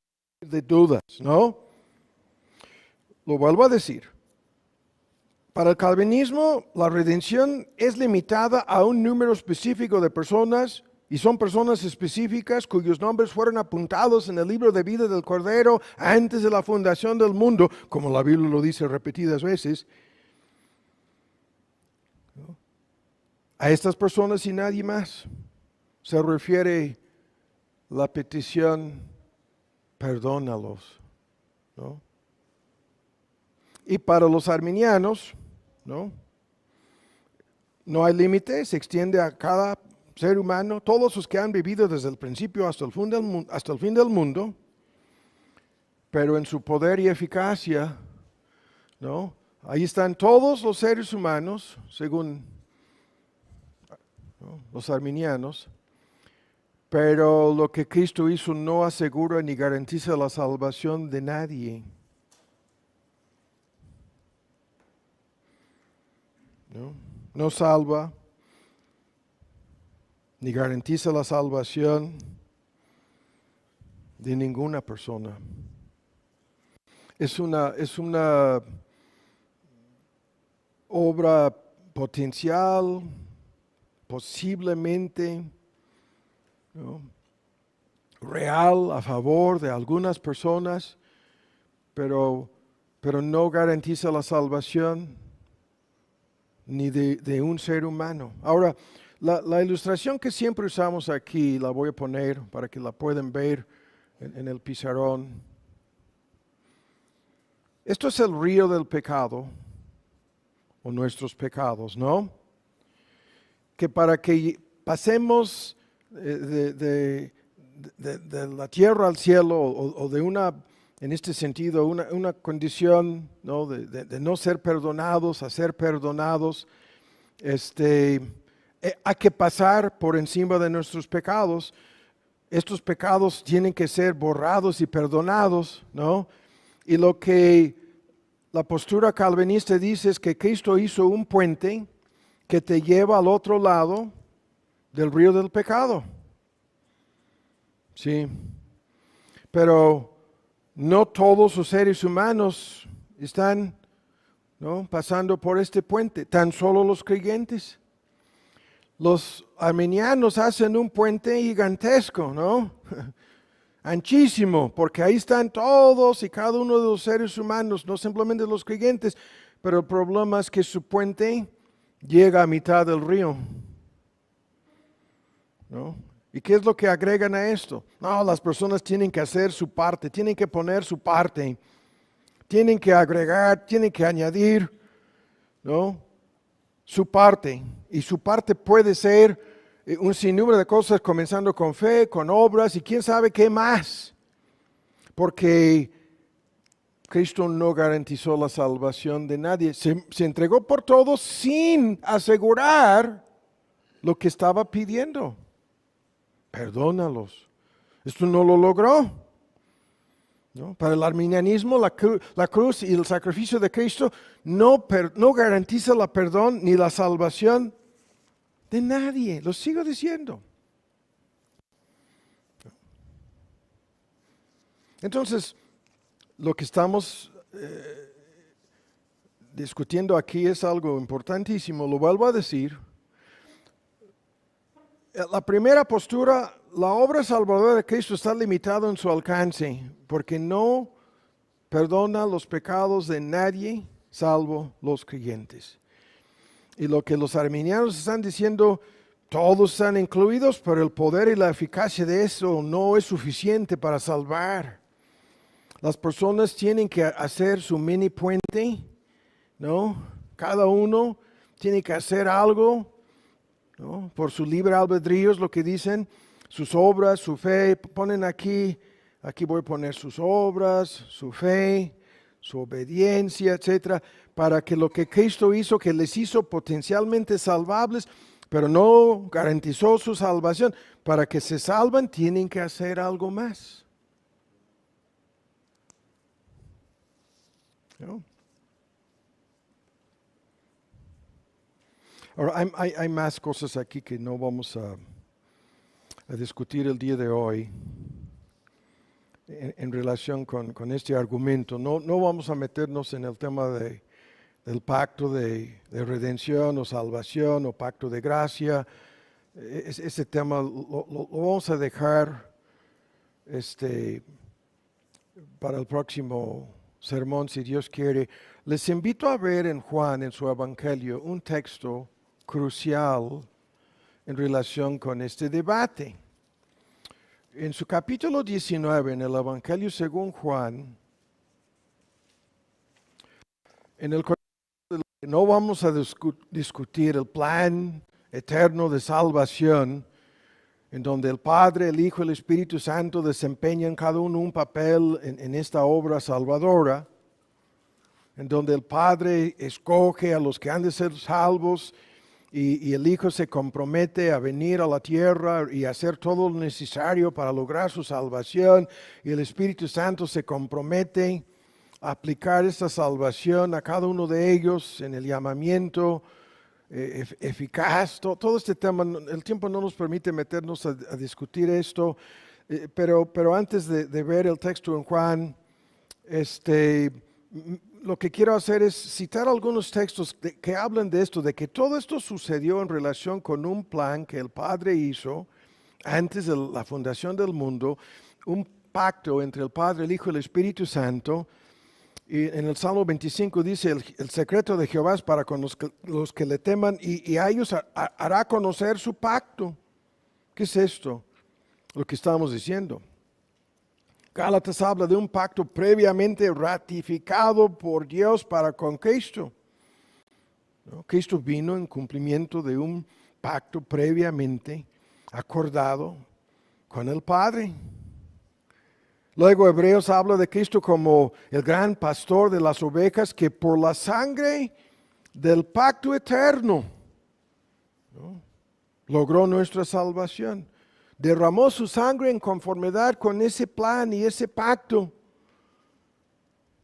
de dudas, ¿no? Lo vuelvo a decir. Para el calvinismo, la redención es limitada a un número específico de personas, y son personas específicas cuyos nombres fueron apuntados en el libro de vida del Cordero antes de la fundación del mundo, como la Biblia lo dice repetidas veces. A estas personas y nadie más se refiere la petición, perdónalos, ¿no? Y para los arminianos, no hay límite, se extiende a cada ser humano, todos los que han vivido desde el principio hasta el fin del mundo, pero en su poder y eficacia, ¿no? Ahí están todos los seres humanos, según, ¿no?, los arminianos, pero lo que Cristo hizo no asegura ni garantiza la salvación de nadie. No salva ni garantiza la salvación de ninguna persona. Es una obra potencial, posiblemente, ¿no?, real a favor de algunas personas, pero no garantiza la salvación ni de un ser humano. Ahora, la ilustración que siempre usamos aquí, la voy a poner para que la puedan ver en el pizarrón. Esto es el río del pecado, o nuestros pecados, ¿no? Que para que pasemos de la tierra al cielo, o de una, en este sentido, una condición, ¿no?, de no ser perdonados a ser perdonados, hay que pasar por encima de nuestros pecados. Estos pecados tienen que ser borrados y perdonados, ¿no? Y lo que la postura calvinista dice es que Cristo hizo un puente que te lleva al otro lado del río del pecado. Sí. Pero no todos los seres humanos están, ¿no?, pasando por este puente, tan solo los creyentes. Los armenianos hacen un puente gigantesco, ¿no? Anchísimo, porque ahí están todos y cada uno de los seres humanos, no simplemente los creyentes, pero el problema es que su puente llega a mitad del río, ¿no? ¿Y qué es lo que agregan a esto? No, las personas tienen que hacer su parte, tienen que poner su parte, tienen que agregar, tienen que añadir, ¿no? Su parte. Y su parte puede ser un sinnúmero de cosas, comenzando con fe, con obras y quién sabe qué más. Porque Cristo no garantizó la salvación de nadie. Se entregó por todos sin asegurar lo que estaba pidiendo. Perdónalos. Esto no lo logró, ¿no? Para el arminianismo, la cruz y el sacrificio de Cristo no garantiza la perdón ni la salvación de nadie. Lo sigo diciendo. Entonces, lo que estamos discutiendo aquí es algo importantísimo. Lo vuelvo a decir. La primera postura, la obra salvadora de Cristo está limitada en su alcance, porque no perdona los pecados de nadie, salvo los creyentes. Y lo que los arminianos están diciendo, todos están incluidos, pero el poder y la eficacia de eso no es suficiente para salvar. Las personas tienen que hacer su mini puente, ¿no? Cada uno tiene que hacer algo, ¿no? Por su libre albedrío es lo que dicen, sus obras, su fe, ponen aquí voy a poner sus obras, su fe, su obediencia, etcétera, para que lo que Cristo hizo, que les hizo potencialmente salvables, pero no garantizó su salvación, para que se salven tienen que hacer algo más, ¿no? Ahora, hay más cosas aquí que no vamos a discutir el día de hoy en relación con este argumento. No vamos a meternos en el tema del pacto de redención o salvación o pacto de gracia. Ese tema lo vamos a dejar para el próximo sermón, si Dios quiere. Les invito a ver en Juan, en su Evangelio, un texto crucial en relación con este debate. En su capítulo 19, en el Evangelio según Juan, en el no vamos a discutir el plan eterno de salvación, en donde el Padre, el Hijo y el Espíritu Santo desempeñan cada uno un papel en esta obra salvadora, en donde el Padre escoge a los que han de ser salvos y el Hijo se compromete a venir a la tierra y hacer todo lo necesario para lograr su salvación, y el Espíritu Santo se compromete a aplicar esta salvación a cada uno de ellos en el llamamiento eficaz. Todo este tema, el tiempo no nos permite meternos a discutir esto, pero antes de ver el texto en Juan, lo que quiero hacer es citar algunos textos que hablan de esto, de que todo esto sucedió en relación con un plan que el Padre hizo antes de la fundación del mundo, un pacto entre el Padre, el Hijo y el Espíritu Santo. Y en el Salmo 25 dice, el secreto de Jehová es para con los que le teman, y a ellos hará conocer su pacto. ¿Qué es esto? Lo que estamos diciendo. Gálatas habla de un pacto previamente ratificado por Dios para con Cristo, ¿no? Cristo vino en cumplimiento de un pacto previamente acordado con el Padre. Luego Hebreos habla de Cristo como el gran pastor de las ovejas, que por la sangre del pacto eterno, ¿no?, logró nuestra salvación. Derramó su sangre en conformidad con ese plan y ese pacto,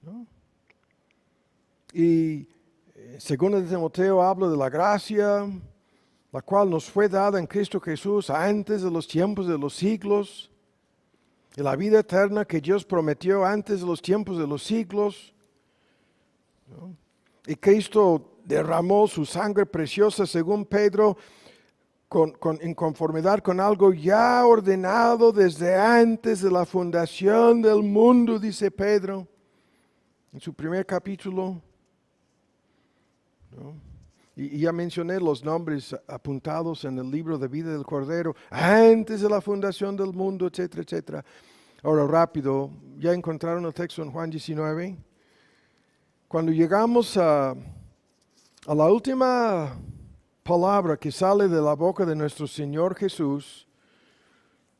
¿no? Y segundo de Timoteo habla de la gracia, la cual nos fue dada en Cristo Jesús antes de los tiempos de los siglos, y la vida eterna que Dios prometió antes de los tiempos de los siglos, ¿no? Y Cristo derramó su sangre preciosa, según Pedro, en conformidad con algo ya ordenado desde antes de la fundación del mundo, dice Pedro, en su primer capítulo, ¿no? Y ya mencioné los nombres apuntados en el libro de vida del Cordero, antes de la fundación del mundo, etcétera, etcétera. Ahora rápido, ¿ya encontraron el texto en Juan 19? Cuando llegamos a la última palabra que sale de la boca de nuestro Señor Jesús,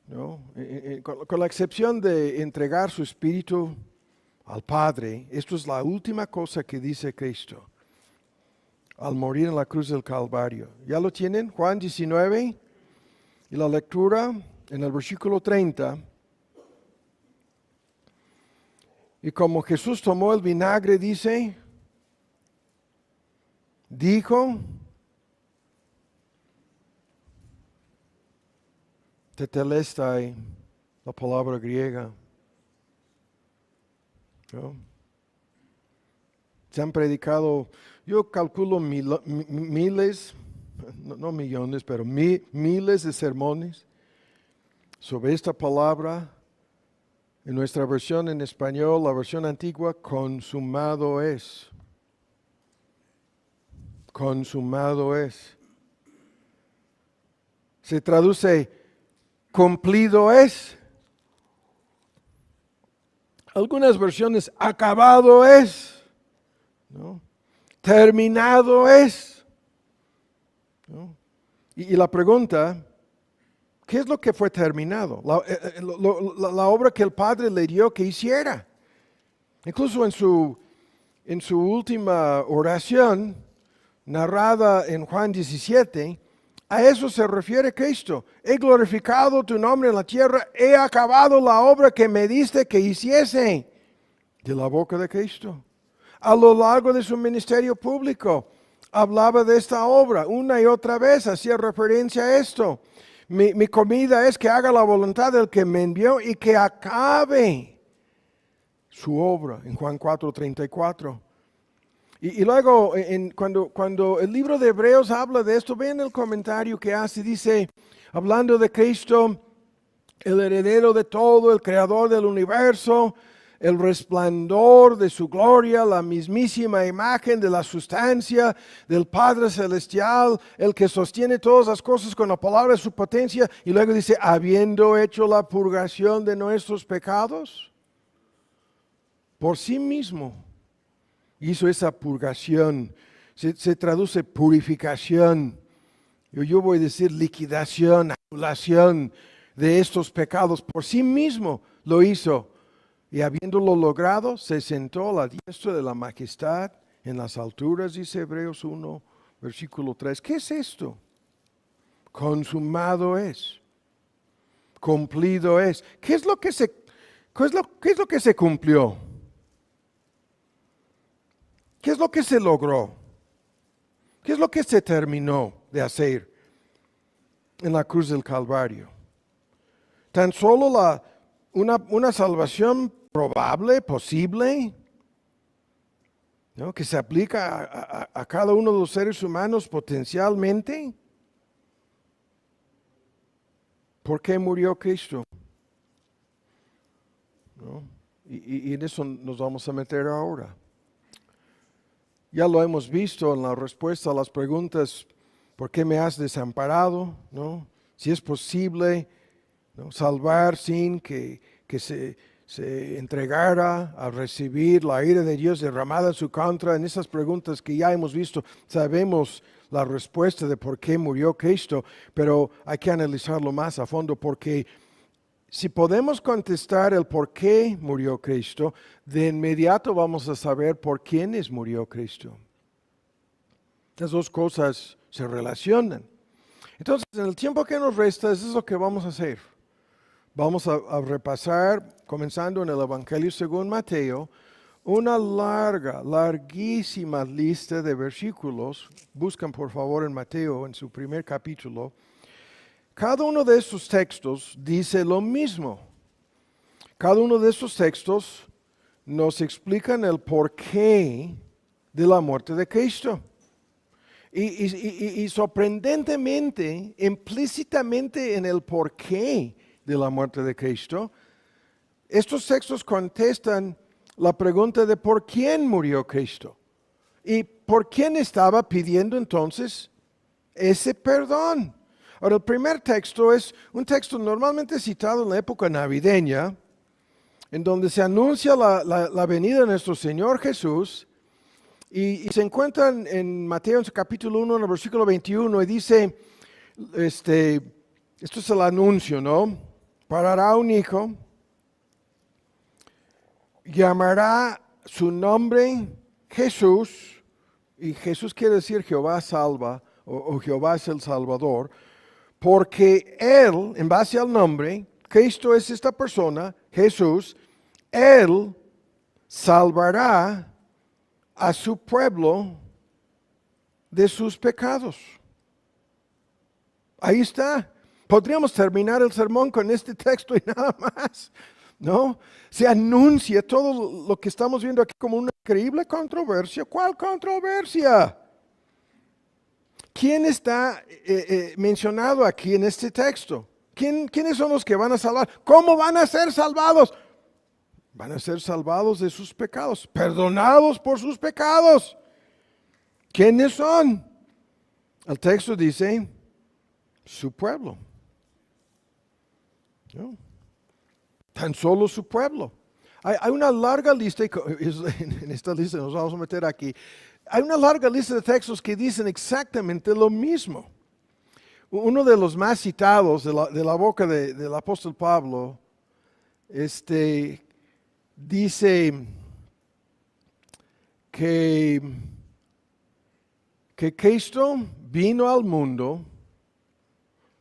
¿no? Con la excepción de entregar su espíritu al Padre, esto es la última cosa que dice Cristo al morir en la cruz del Calvario. ¿Ya lo tienen? Juan 19 y la lectura en el versículo 30. Y como Jesús tomó el vinagre, dijo, tetelestai, la palabra griega, ¿no? Se han predicado, yo calculo miles, no millones, pero miles de sermones sobre esta palabra. En nuestra versión en español, la versión antigua, consumado es. Consumado es. Se traduce, cumplido es. Algunas versiones, acabado es, ¿no? Terminado es, ¿no? Y la pregunta, ¿qué es lo que fue terminado? La obra que el Padre le dio que hiciera. Incluso en su última oración, narrada en Juan 17, a eso se refiere Cristo. He glorificado tu nombre en la tierra, he acabado la obra que me diste que hiciese, de la boca de Cristo. A lo largo de su ministerio público, hablaba de esta obra una y otra vez, hacía referencia a esto. Mi comida es que haga la voluntad del que me envió y que acabe su obra, en Juan 4:34. Y luego, cuando el libro de Hebreos habla de esto, vean el comentario que hace, dice, hablando de Cristo, el heredero de todo, el creador del universo, el resplandor de su gloria, la mismísima imagen de la sustancia del Padre Celestial, el que sostiene todas las cosas con la palabra de su potencia, y luego dice, habiendo hecho la purgación de nuestros pecados, por sí mismo hizo esa purgación, se traduce purificación, yo voy a decir liquidación, anulación de estos pecados, por sí mismo lo hizo. Y habiéndolo logrado, se sentó a la diestra de la majestad en las alturas, dice Hebreos 1, versículo 3. ¿Qué es esto? Consumado es. Cumplido es. ¿Qué es lo que se cumplió? ¿Qué es lo que se logró? ¿Qué es lo que se terminó de hacer en la cruz del Calvario? Tan solo una salvación probable, posible, ¿no? Que se aplica a cada uno de los seres humanos potencialmente. ¿Por qué murió Cristo? ¿No? Y en eso nos vamos a meter ahora. Ya lo hemos visto en la respuesta a las preguntas, ¿por qué me has desamparado? ¿No? Si es posible, ¿no?, salvar sin que se entregara a recibir la ira de Dios derramada en su contra. En esas preguntas que ya hemos visto, sabemos la respuesta de por qué murió Cristo, pero hay que analizarlo más a fondo, porque si podemos contestar el por qué murió Cristo, de inmediato vamos a saber por quiénes murió Cristo. Las dos cosas se relacionan. Entonces, en el tiempo que nos resta, eso es lo que vamos a hacer. Vamos a repasar, comenzando en el Evangelio según Mateo, una larguísima lista de versículos. Buscan por favor en Mateo, en su primer capítulo. Cada uno de estos textos dice lo mismo. Cada uno de estos textos nos explican el porqué de la muerte de Cristo. Y sorprendentemente, implícitamente en el porqué de la muerte de Cristo, estos textos contestan la pregunta de por quién murió Cristo y por quién estaba pidiendo entonces ese perdón. Ahora, el primer texto es un texto normalmente citado en la época navideña, en donde se anuncia la venida de nuestro Señor Jesús, y se encuentra en Mateo en su capítulo 1, en el versículo 21, y dice, esto es el anuncio, ¿no? Parará un hijo, llamará su nombre Jesús, y Jesús quiere decir Jehová salva, o Jehová es el Salvador, porque Él, en base al nombre, Cristo es esta persona, Jesús, Él salvará a su pueblo de sus pecados. Ahí está. Podríamos terminar el sermón con este texto y nada más, ¿no? Se anuncia todo lo que estamos viendo aquí como una increíble controversia. ¿Cuál controversia? ¿Quién está mencionado aquí en este texto? ¿Quiénes son los que van a salvar? ¿Cómo van a ser salvados? Van a ser salvados de sus pecados, perdonados por sus pecados. ¿Quiénes son? El texto dice, su pueblo. ¿No? Tan solo su pueblo. Hay una larga lista, en esta lista nos vamos a meter aquí. Hay una larga lista de textos que dicen exactamente lo mismo. Uno de los más citados de la boca del apóstol Pablo, dice que Cristo vino al mundo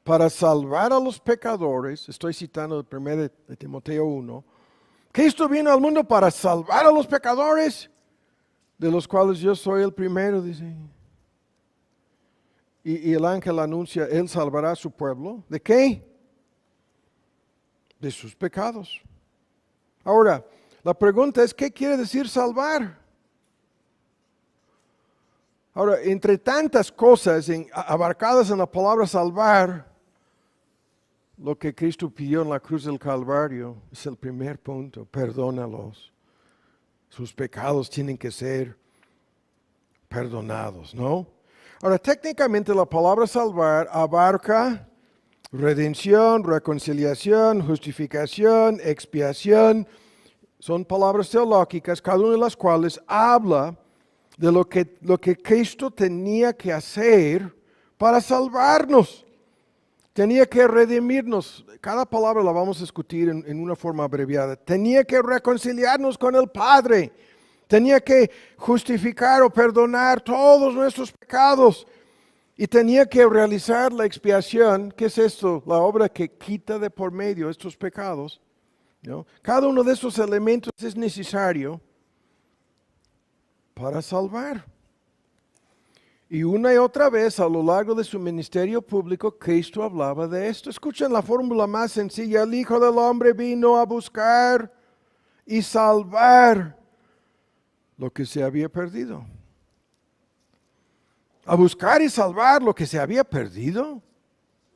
para salvar a los pecadores. Estoy citando el 1 de Timoteo 1. Cristo vino al mundo para salvar a los pecadores, de los cuales yo soy el primero, dice. Y el ángel anuncia, Él salvará a su pueblo. ¿De qué? De sus pecados. Ahora, la pregunta es, ¿qué quiere decir salvar? Ahora, entre tantas cosas abarcadas en la palabra salvar, lo que Cristo pidió en la cruz del Calvario es el primer punto, perdónalos. Sus pecados tienen que ser perdonados, ¿no? Ahora, técnicamente la palabra salvar abarca redención, reconciliación, justificación, expiación. Son palabras teológicas, cada una de las cuales habla de lo que Cristo tenía que hacer para salvarnos. Tenía que redimirnos. Cada palabra la vamos a discutir en una forma abreviada. Tenía que reconciliarnos con el Padre. Tenía que justificar o perdonar todos nuestros pecados. Y tenía que realizar la expiación. ¿Qué es esto? La obra que quita de por medio estos pecados, ¿no? Cada uno de estos elementos es necesario para salvar. Y una y otra vez a lo largo de su ministerio público, Cristo hablaba de esto. Escuchen la fórmula más sencilla. El Hijo del Hombre vino a buscar y salvar lo que se había perdido. A buscar y salvar lo que se había perdido.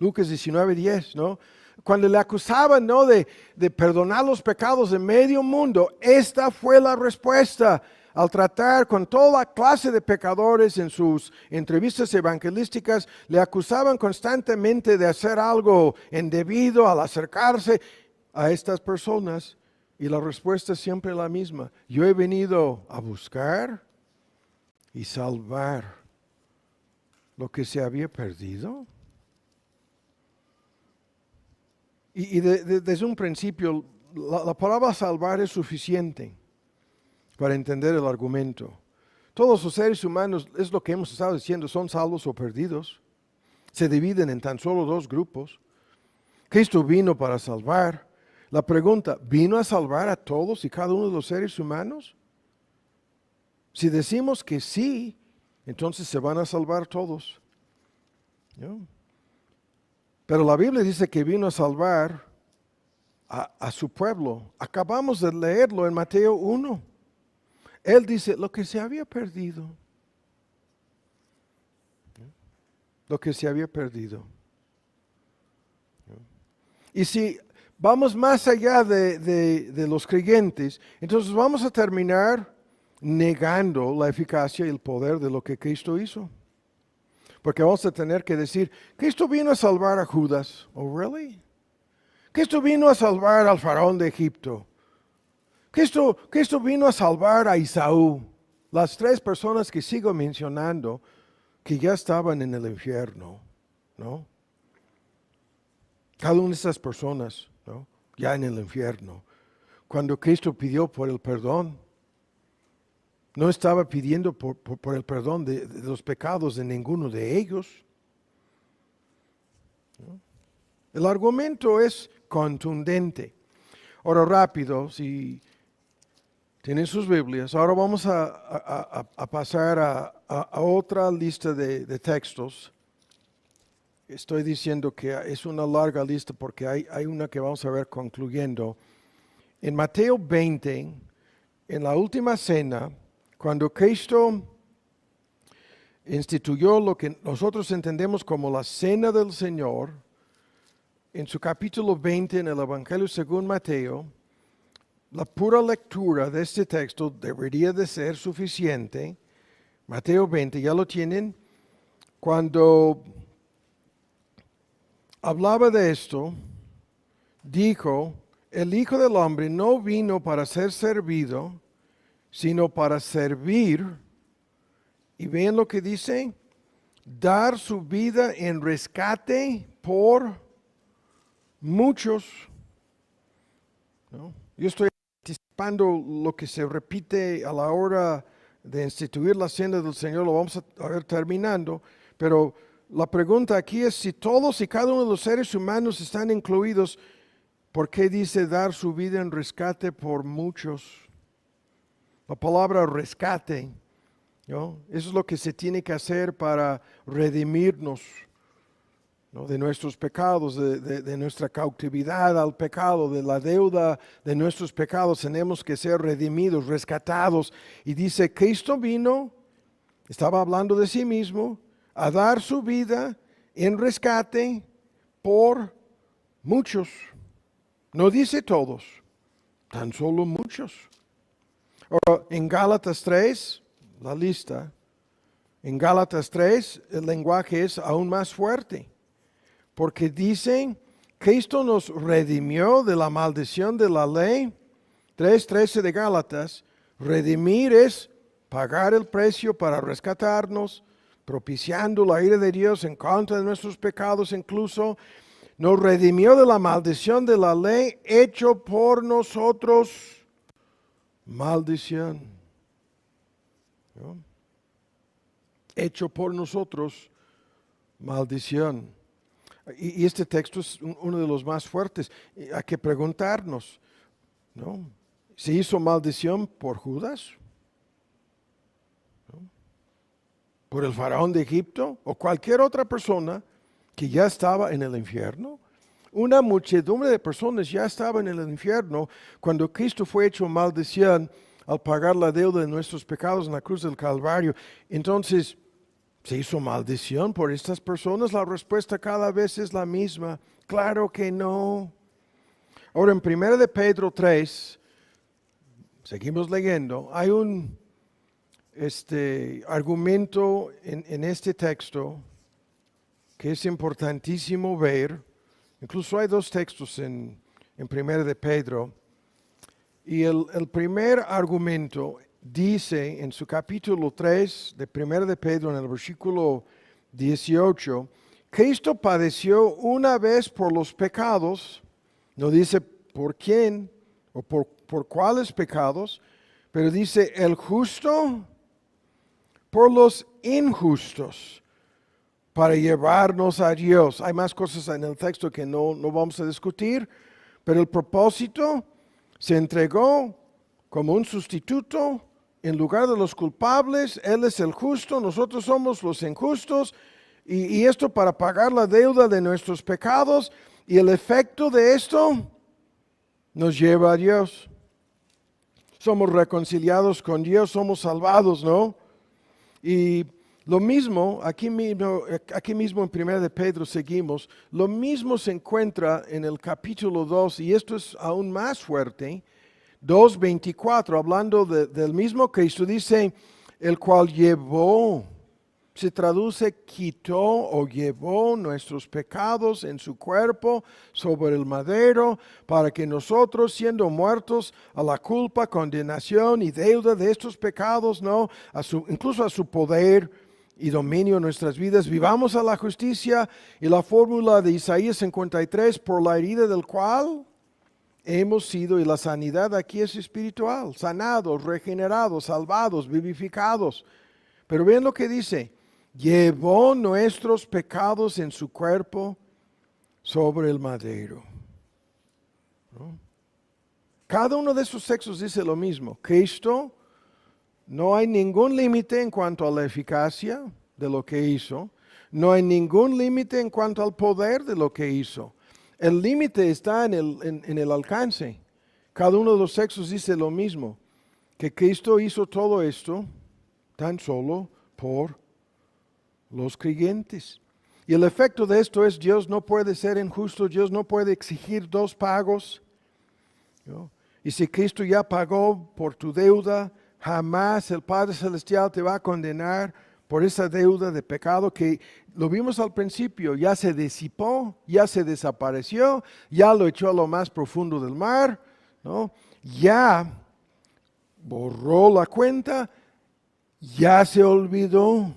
Lucas 19:10, ¿no? Cuando le acusaban, ¿no?, de perdonar los pecados de medio mundo, esta fue la respuesta. Al tratar con toda la clase de pecadores en sus entrevistas evangelísticas, le acusaban constantemente de hacer algo indebido al acercarse a estas personas. Y la respuesta es siempre la misma. Yo he venido a buscar y salvar lo que se había perdido. Y desde un principio, la palabra salvar es suficiente para entender el argumento. Todos los seres humanos, es lo que hemos estado diciendo, son salvos o perdidos. Se dividen en tan solo dos grupos. Cristo vino para salvar. La pregunta, ¿vino a salvar a todos y cada uno de los seres humanos? Si decimos que sí, entonces se van a salvar todos, ¿no? Pero la Biblia dice que vino a salvar a su pueblo. Acabamos de leerlo en Mateo 1. Él dice, lo que se había perdido. lo que se había perdido. Y si vamos más allá de los creyentes, entonces vamos a terminar negando la eficacia y el poder de lo que Cristo hizo. Porque vamos a tener que decir, Cristo vino a salvar a Judas. Oh, really? Cristo vino a salvar al faraón de Egipto. Cristo vino a salvar a Esaú. Las tres personas que sigo mencionando que ya estaban en el infierno, ¿no? Cada una de esas personas, ¿no? Ya en el infierno. Cuando Cristo pidió por el perdón, no estaba pidiendo por el perdón de los pecados de ninguno de ellos. ¿No? El argumento es contundente. Ahora rápido, si tienen sus Biblias, ahora vamos a pasar a otra lista de textos. Estoy diciendo que es una larga lista porque hay una que vamos a ver concluyendo. En Mateo 20, en la última cena, cuando Cristo instituyó lo que nosotros entendemos como la cena del Señor, en su capítulo 20 en el Evangelio según Mateo, la pura lectura de este texto debería de ser suficiente. Mateo 20, ¿ya lo tienen? Cuando hablaba de esto, dijo, el Hijo del Hombre no vino para ser servido, sino para servir. Y ven lo que dice, dar su vida en rescate por muchos. ¿No? Yo estoy anticipando lo que se repite a la hora de instituir la cena del Señor, lo vamos a ver terminando, pero la pregunta aquí es si todos y cada uno de los seres humanos están incluidos, ¿por qué dice dar su vida en rescate por muchos? La palabra rescate, ¿no? Eso es lo que se tiene que hacer para redimirnos, ¿no? De nuestros pecados, de nuestra cautividad al pecado, de la deuda de nuestros pecados. Tenemos que ser redimidos, rescatados. Y dice, Cristo vino, estaba hablando de sí mismo, a dar su vida en rescate por muchos. No dice todos, tan solo muchos. Ahora, en Gálatas 3, la lista, en Gálatas 3 el lenguaje es aún más fuerte, porque dicen, Cristo nos redimió de la maldición de la ley. 3:13 de Gálatas, redimir es pagar el precio para rescatarnos, propiciando la ira de Dios en contra de nuestros pecados incluso. Nos redimió de la maldición de la ley, hecho por nosotros maldición. ¿No? Hecho por nosotros maldición. Y este texto es uno de los más fuertes. Hay que preguntarnos, ¿no? ¿Se hizo maldición por Judas? ¿No? ¿Por el faraón de Egipto? ¿O cualquier otra persona que ya estaba en el infierno? Una muchedumbre de personas ya estaban en el infierno cuando Cristo fue hecho maldición al pagar la deuda de nuestros pecados en la cruz del Calvario. Entonces, ¿se hizo maldición por estas personas? La respuesta cada vez es la misma. Claro que no. Ahora, en 1 de Pedro 3, seguimos leyendo, hay un argumento en este texto que es importantísimo ver. Incluso hay dos textos en 1 de Pedro. Y el primer argumento dice en su capítulo 3 de 1 de Pedro, en el versículo 18, Cristo padeció una vez por los pecados, no dice por quién o por cuáles pecados, pero dice el justo por los injustos, para llevarnos a Dios. Hay más cosas en el texto que no vamos a discutir, pero el propósito se entregó como un sustituto en lugar de los culpables. Él es el justo, nosotros somos los injustos, y esto para pagar la deuda de nuestros pecados, y el efecto de esto nos lleva a Dios. Somos reconciliados con Dios, somos salvados, ¿no? Y Lo mismo, aquí mismo en 1 de Pedro seguimos, lo mismo se encuentra en el capítulo 2, y esto es aún más fuerte, 2:24, hablando del mismo Cristo, dice, el cual llevó, se traduce quitó o llevó nuestros pecados en su cuerpo sobre el madero, para que nosotros, siendo muertos a la culpa, condenación y deuda de estos pecados, no, incluso a su poder y dominio en nuestras vidas, vivamos a la justicia. Y la fórmula de Isaías 53, por la herida del cual hemos sido, y la sanidad aquí es espiritual, sanados, regenerados, salvados, vivificados. Pero vean lo que dice, llevó nuestros pecados en su cuerpo sobre el madero. ¿No? Cada uno de esos textos dice lo mismo. Cristo, no hay ningún límite en cuanto a la eficacia de lo que hizo. No hay ningún límite en cuanto al poder de lo que hizo. El límite está en el alcance. Cada uno de los textos dice lo mismo, que Cristo hizo todo esto tan solo por los creyentes. Y el efecto de esto es, Dios no puede ser injusto, Dios no puede exigir dos pagos, ¿no? Y si Cristo ya pagó por tu deuda, jamás el Padre Celestial te va a condenar por esa deuda de pecado que lo vimos al principio, ya se disipó, ya se desapareció, ya lo echó a lo más profundo del mar, ¿no? Ya borró la cuenta, ya se olvidó.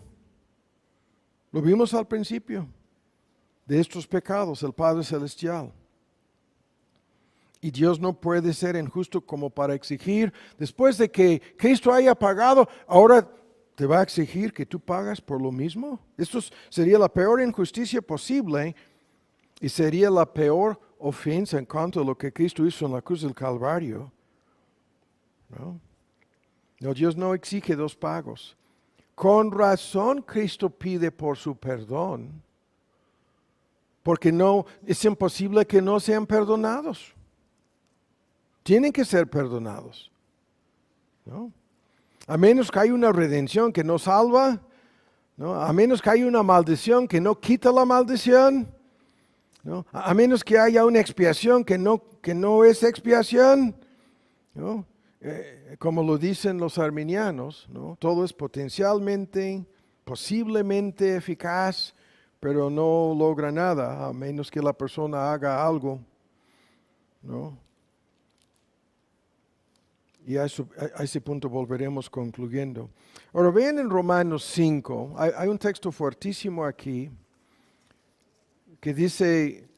Lo vimos al principio de estos pecados, el Padre Celestial. Y Dios no puede ser injusto como para exigir, después de que Cristo haya pagado, ahora te va a exigir que tú pagas por lo mismo. Esto sería la peor injusticia posible y sería la peor ofensa en cuanto a lo que Cristo hizo en la cruz del Calvario. No, Dios no exige dos pagos. Con razón Cristo pide por su perdón, porque no es imposible que no sean perdonados. Tienen que ser perdonados, ¿no? A menos que haya una redención que no salva, ¿no? A menos que haya una maldición que no quita la maldición, ¿no? A menos que haya una expiación que no es expiación, ¿no? Como lo dicen los arminianos, ¿no? Todo es potencialmente, posiblemente eficaz, pero no logra nada, a menos que la persona haga algo, ¿no? Y a ese punto volveremos concluyendo. Ahora vean en Romanos 5, hay un texto fuertísimo aquí que dice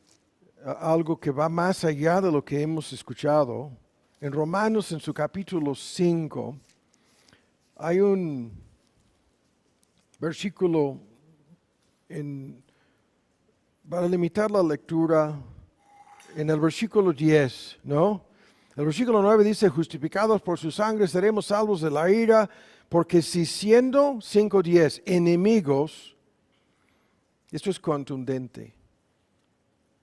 algo que va más allá de lo que hemos escuchado. En Romanos, en su capítulo 5, hay un versículo para limitar la lectura, en el versículo 10, ¿no? El versículo 9 dice, justificados por su sangre seremos salvos de la ira, porque si siendo, 5:10, enemigos, esto es contundente,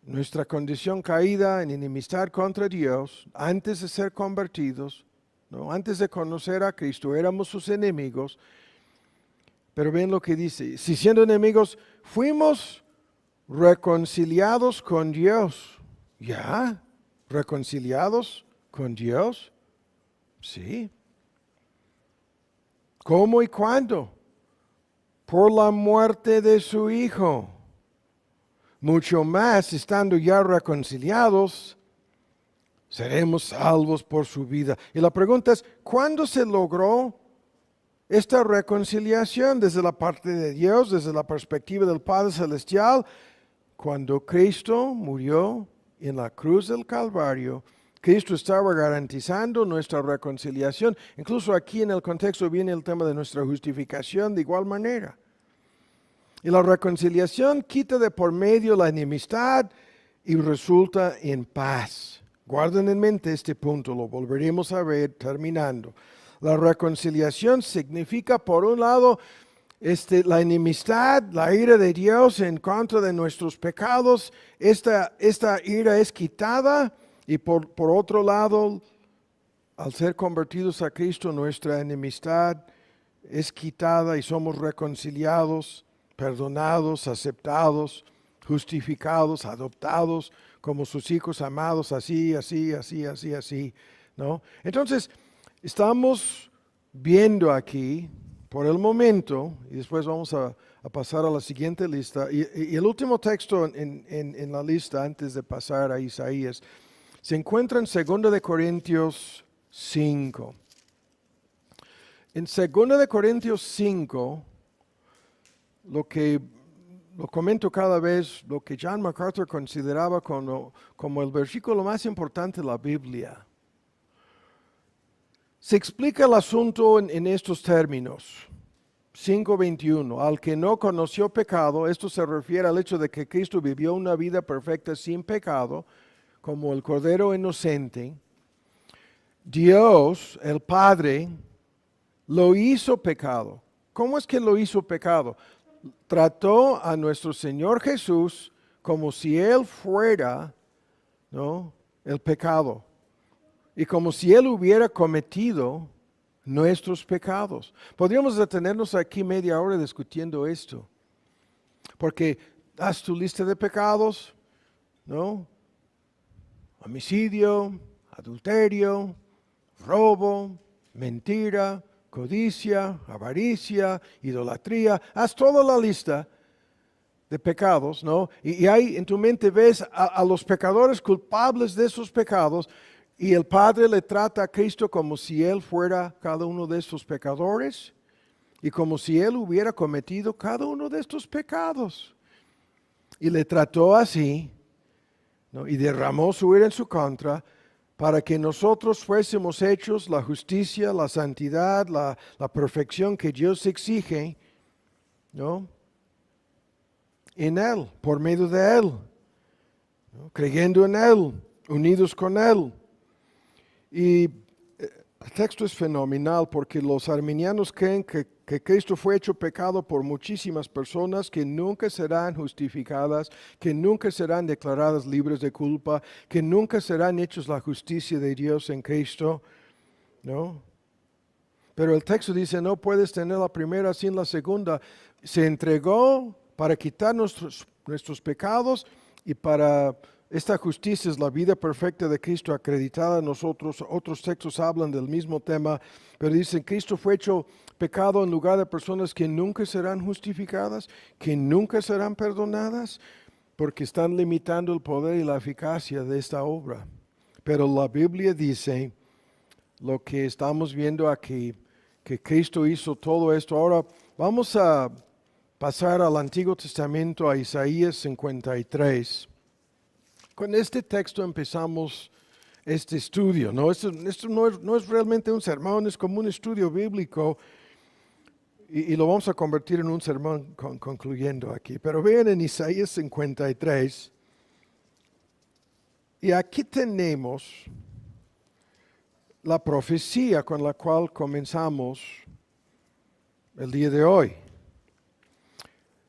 nuestra condición caída en enemistad contra Dios, antes de ser convertidos, ¿no? Antes de conocer a Cristo, éramos sus enemigos, pero ven lo que dice, si siendo enemigos, fuimos reconciliados con Dios. ¿Ya? ¿Reconciliados con Dios? Sí. ¿Cómo y cuándo? Por la muerte de su Hijo. Mucho más, estando ya reconciliados, seremos salvos por su vida. Y la pregunta es, ¿cuándo se logró esta reconciliación desde la parte de Dios, desde la perspectiva del Padre Celestial? Cuando Cristo murió en la cruz del Calvario, Cristo estaba garantizando nuestra reconciliación. Incluso aquí en el contexto viene el tema de nuestra justificación de igual manera. Y la reconciliación quita de por medio la enemistad y resulta en paz. Guarden en mente este punto, lo volveremos a ver terminando. La reconciliación significa, por un lado, la enemistad, la ira de Dios en contra de nuestros pecados. Esta ira es quitada. Y por otro lado, al ser convertidos a Cristo, nuestra enemistad es quitada y somos reconciliados, perdonados, aceptados, justificados, adoptados como sus hijos amados, así, ¿no? Entonces, estamos viendo aquí, por el momento, y después vamos a pasar a la siguiente lista, y el último texto en la lista, antes de pasar a Isaías, se encuentra en 2 de Corintios 5. En 2 de Corintios 5, lo comento cada vez, lo que John MacArthur consideraba como el versículo más importante de la Biblia. Se explica el asunto en estos términos. 5:21. Al que no conoció pecado, esto se refiere al hecho de que Cristo vivió una vida perfecta sin pecado, como el Cordero inocente. Dios, el Padre, lo hizo pecado. ¿Cómo es que lo hizo pecado? Trató a nuestro Señor Jesús como si Él fuera, ¿no?, el pecado. Y como si Él hubiera cometido nuestros pecados. Podríamos detenernos aquí media hora discutiendo esto. Porque haz tu lista de pecados, ¿no? Homicidio, adulterio, robo, mentira, codicia, avaricia, idolatría, haz toda la lista de pecados, ¿no? Y ahí en tu mente ves a los pecadores culpables de esos pecados, y el Padre le trata a Cristo como si Él fuera cada uno de estos pecadores, y como si Él hubiera cometido cada uno de estos pecados. Y le trató así, ¿no? Y derramó su ira en su contra, para que nosotros fuésemos hechos la justicia, la santidad, la perfección que Dios exige, ¿no?, en Él, por medio de Él, ¿no?, creyendo en Él, unidos con Él. Y el texto es fenomenal porque los arminianos creen que Cristo fue hecho pecado por muchísimas personas que nunca serán justificadas, que nunca serán declaradas libres de culpa, que nunca serán hechos la justicia de Dios en Cristo, ¿no? Pero el texto dice, no puedes tener la primera sin la segunda. Se entregó para quitar nuestros pecados, y para esta justicia es la vida perfecta de Cristo acreditada en nosotros. Otros textos hablan del mismo tema, pero dicen, Cristo fue hecho pecado en lugar de personas que nunca serán justificadas, que nunca serán perdonadas, porque están limitando el poder y la eficacia de esta obra. Pero la Biblia dice lo que estamos viendo aquí, que Cristo hizo todo esto. Ahora vamos a pasar al Antiguo Testamento, a Isaías 53. Con este texto empezamos este estudio, ¿no? Esto no es realmente un sermón, es como un estudio bíblico, y lo vamos a convertir en un sermón concluyendo aquí. Pero vean en Isaías 53, y aquí tenemos la profecía con la cual comenzamos el día de hoy.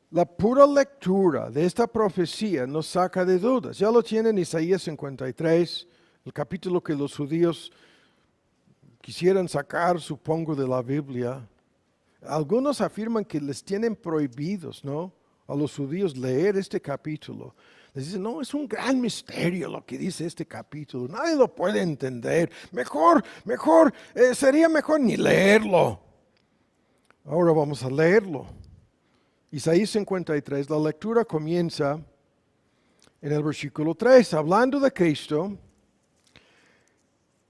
La pura lectura de esta profecía nos saca de dudas. Ya lo tienen en Isaías 53, el capítulo que los judíos quisieran sacar, supongo, de la Biblia. Algunos afirman que les tienen prohibidos, ¿no?, a los judíos leer este capítulo. Les dicen, no, es un gran misterio lo que dice este capítulo. Nadie lo puede entender. Sería mejor ni leerlo. Ahora vamos a leerlo. Isaías 53, la lectura comienza en el versículo 3, hablando de Cristo,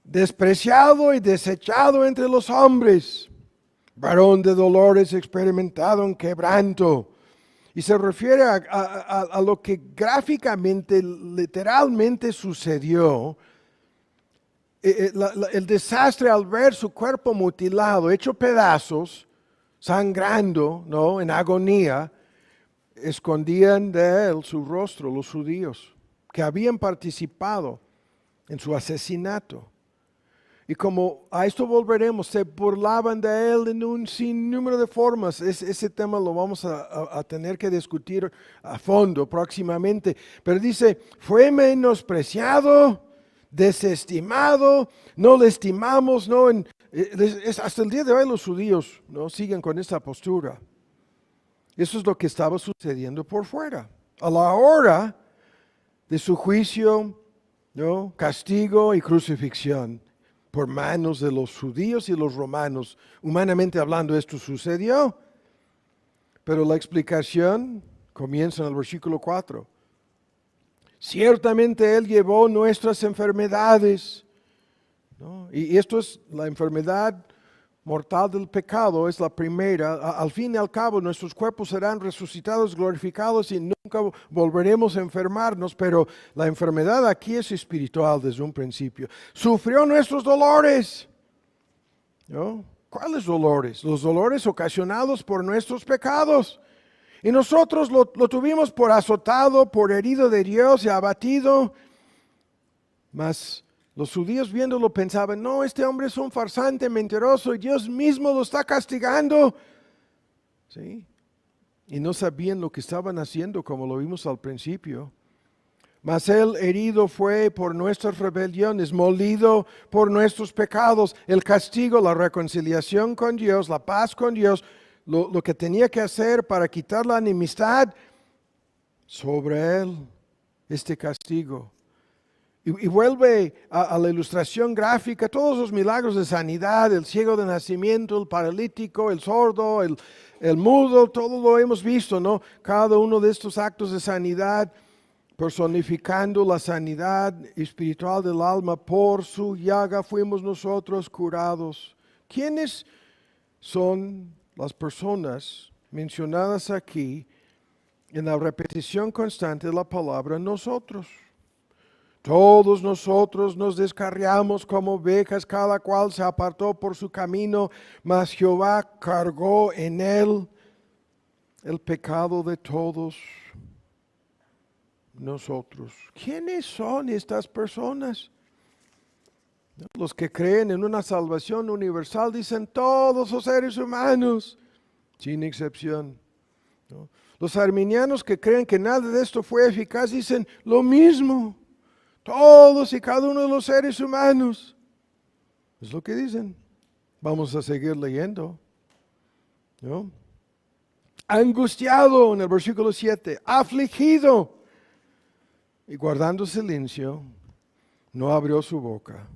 despreciado y desechado entre los hombres, varón de dolores, experimentado en quebranto. Y se refiere a lo que gráficamente, literalmente sucedió, el desastre al ver su cuerpo mutilado, hecho pedazos, sangrando, ¿no?, en agonía. Escondían de él su rostro los judíos que habían participado en su asesinato. Y como a esto volveremos, se burlaban de él en un sinnúmero de formas. Ese tema lo vamos a tener que discutir a fondo próximamente. Pero dice, fue menospreciado, desestimado, no le estimamos, ¿no? hasta el día de hoy los judíos, ¿no?, siguen con esta postura. Eso es lo que estaba sucediendo por fuera. A la hora de su juicio, ¿no?, castigo y crucifixión por manos de los judíos y los romanos. Humanamente hablando, esto sucedió. Pero la explicación comienza en el versículo 4. Ciertamente Él llevó nuestras enfermedades, ¿no? Y esto es la enfermedad mortal del pecado, es la primera. Al fin y al cabo, nuestros cuerpos serán resucitados, glorificados y nunca volveremos a enfermarnos, pero la enfermedad aquí es espiritual desde un principio. Sufrió nuestros dolores, ¿no? ¿Cuáles dolores? Los dolores ocasionados por nuestros pecados. Y nosotros lo tuvimos por azotado, por herido de Dios y abatido. Mas los judíos viéndolo pensaban, no, este hombre es un farsante, mentiroso, y Dios mismo lo está castigando. ¿Sí? Y no sabían lo que estaban haciendo, como lo vimos al principio. Mas Él herido fue por nuestras rebeliones, molido por nuestros pecados. El castigo, la reconciliación con Dios, la paz con Dios, lo que tenía que hacer para quitar la enemistad, sobre Él, este castigo. Y vuelve a la ilustración gráfica, todos los milagros de sanidad, el ciego de nacimiento, el paralítico, el sordo, el mudo, todo lo hemos visto, ¿no? Cada uno de estos actos de sanidad personificando la sanidad espiritual del alma. Por su llaga fuimos nosotros curados. ¿Quiénes son las personas mencionadas aquí en la repetición constante de la palabra nosotros? Todos nosotros nos descarriamos como ovejas, cada cual se apartó por su camino, mas Jehová cargó en él el pecado de todos nosotros. ¿Quiénes son estas personas? Los que creen en una salvación universal dicen todos los seres humanos, sin excepción, ¿no? Los arminianos que creen que nada de esto fue eficaz dicen lo mismo. Todos y cada uno de los seres humanos. Es lo que dicen. Vamos a seguir leyendo, ¿no? Angustiado en el versículo 7, afligido. Y guardando silencio, no abrió su boca.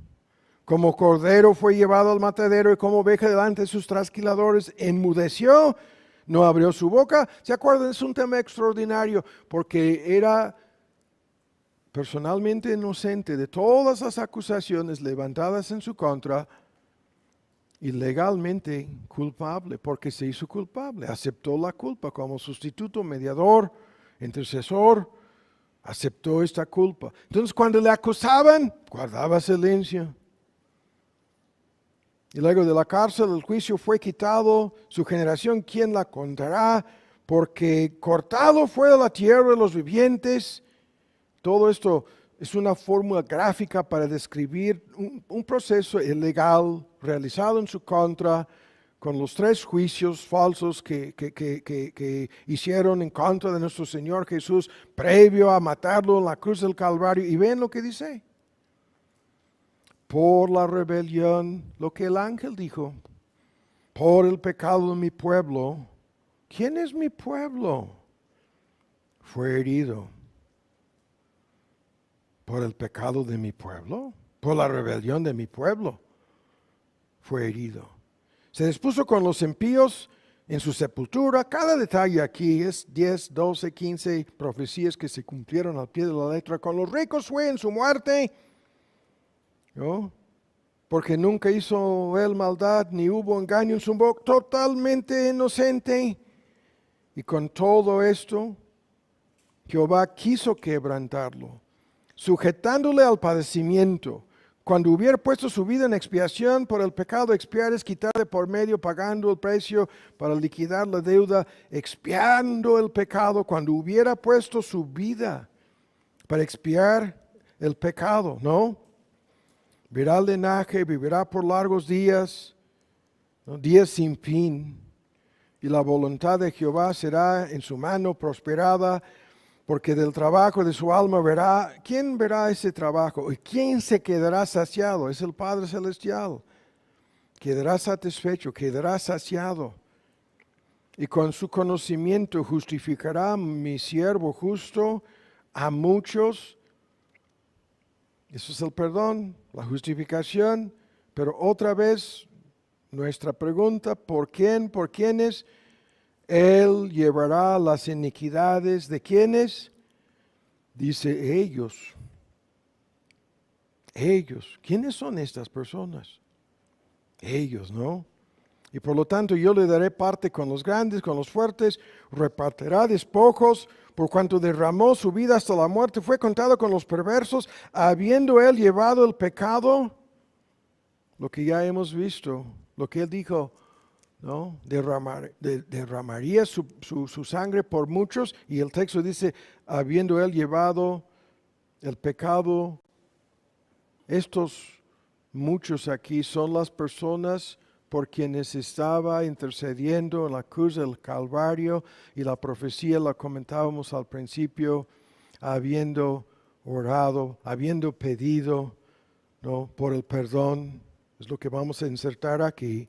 Como cordero fue llevado al matadero y como oveja delante de sus trasquiladores enmudeció, no abrió su boca. ¿Se acuerdan? Es un tema extraordinario porque era personalmente inocente de todas las acusaciones levantadas en su contra y legalmente culpable porque se hizo culpable. Aceptó la culpa como sustituto, mediador, intercesor. Aceptó esta culpa. Entonces cuando le acusaban, guardaba silencio. Y luego de la cárcel, el juicio fue quitado. Su generación, ¿quién la contará? Porque cortado fue de la tierra de los vivientes. Todo esto es una fórmula gráfica para describir un proceso ilegal realizado en su contra, con los 3 juicios falsos que hicieron en contra de nuestro Señor Jesús, previo a matarlo en la cruz del Calvario. Y ven lo que dice. Por la rebelión, lo que el ángel dijo, por el pecado de mi pueblo. ¿Quién es mi pueblo? Fue herido. Por el pecado de mi pueblo, por la rebelión de mi pueblo, fue herido. Se dispuso con los impíos en su sepultura. Cada detalle aquí es 10, 12, 15 profecías que se cumplieron al pie de la letra. Con los ricos fue en su muerte, ¿no? Porque nunca hizo él maldad, ni hubo engaño en su boca, totalmente inocente. Y con todo esto, Jehová quiso quebrantarlo, sujetándole al padecimiento. Cuando hubiera puesto su vida en expiación por el pecado, expiar es quitar de por medio, pagando el precio para liquidar la deuda, expiando el pecado. Cuando hubiera puesto su vida para expiar el pecado, ¿no? Verá el linaje, vivirá por largos días, ¿no? Días sin fin. Y la voluntad de Jehová será en su mano prosperada, porque del trabajo de su alma verá. ¿Quién verá ese trabajo? ¿Y quién se quedará saciado? Es el Padre Celestial. quedará satisfecho, quedará saciado. Y con su conocimiento justificará mi siervo justo a muchos. Eso es el perdón, la justificación. Pero otra vez, nuestra pregunta, ¿por quién? ¿Por quiénes? Él llevará las iniquidades de quiénes. Dice ellos. Ellos. ¿Quiénes son estas personas? Ellos, ¿no? Y por lo tanto yo le daré parte con los grandes, con los fuertes, repartirá despojos, por cuanto derramó su vida hasta la muerte, fue contado con los perversos, habiendo él llevado el pecado, lo que ya hemos visto, lo que él dijo, ¿no? Derramaría su sangre por muchos, y el texto dice, habiendo él llevado el pecado. Estos muchos aquí son las personas por quienes estaba intercediendo en la cruz del Calvario, y la profecía la comentábamos al principio, habiendo orado, habiendo pedido, ¿no?, por el perdón. Es lo que vamos a insertar aquí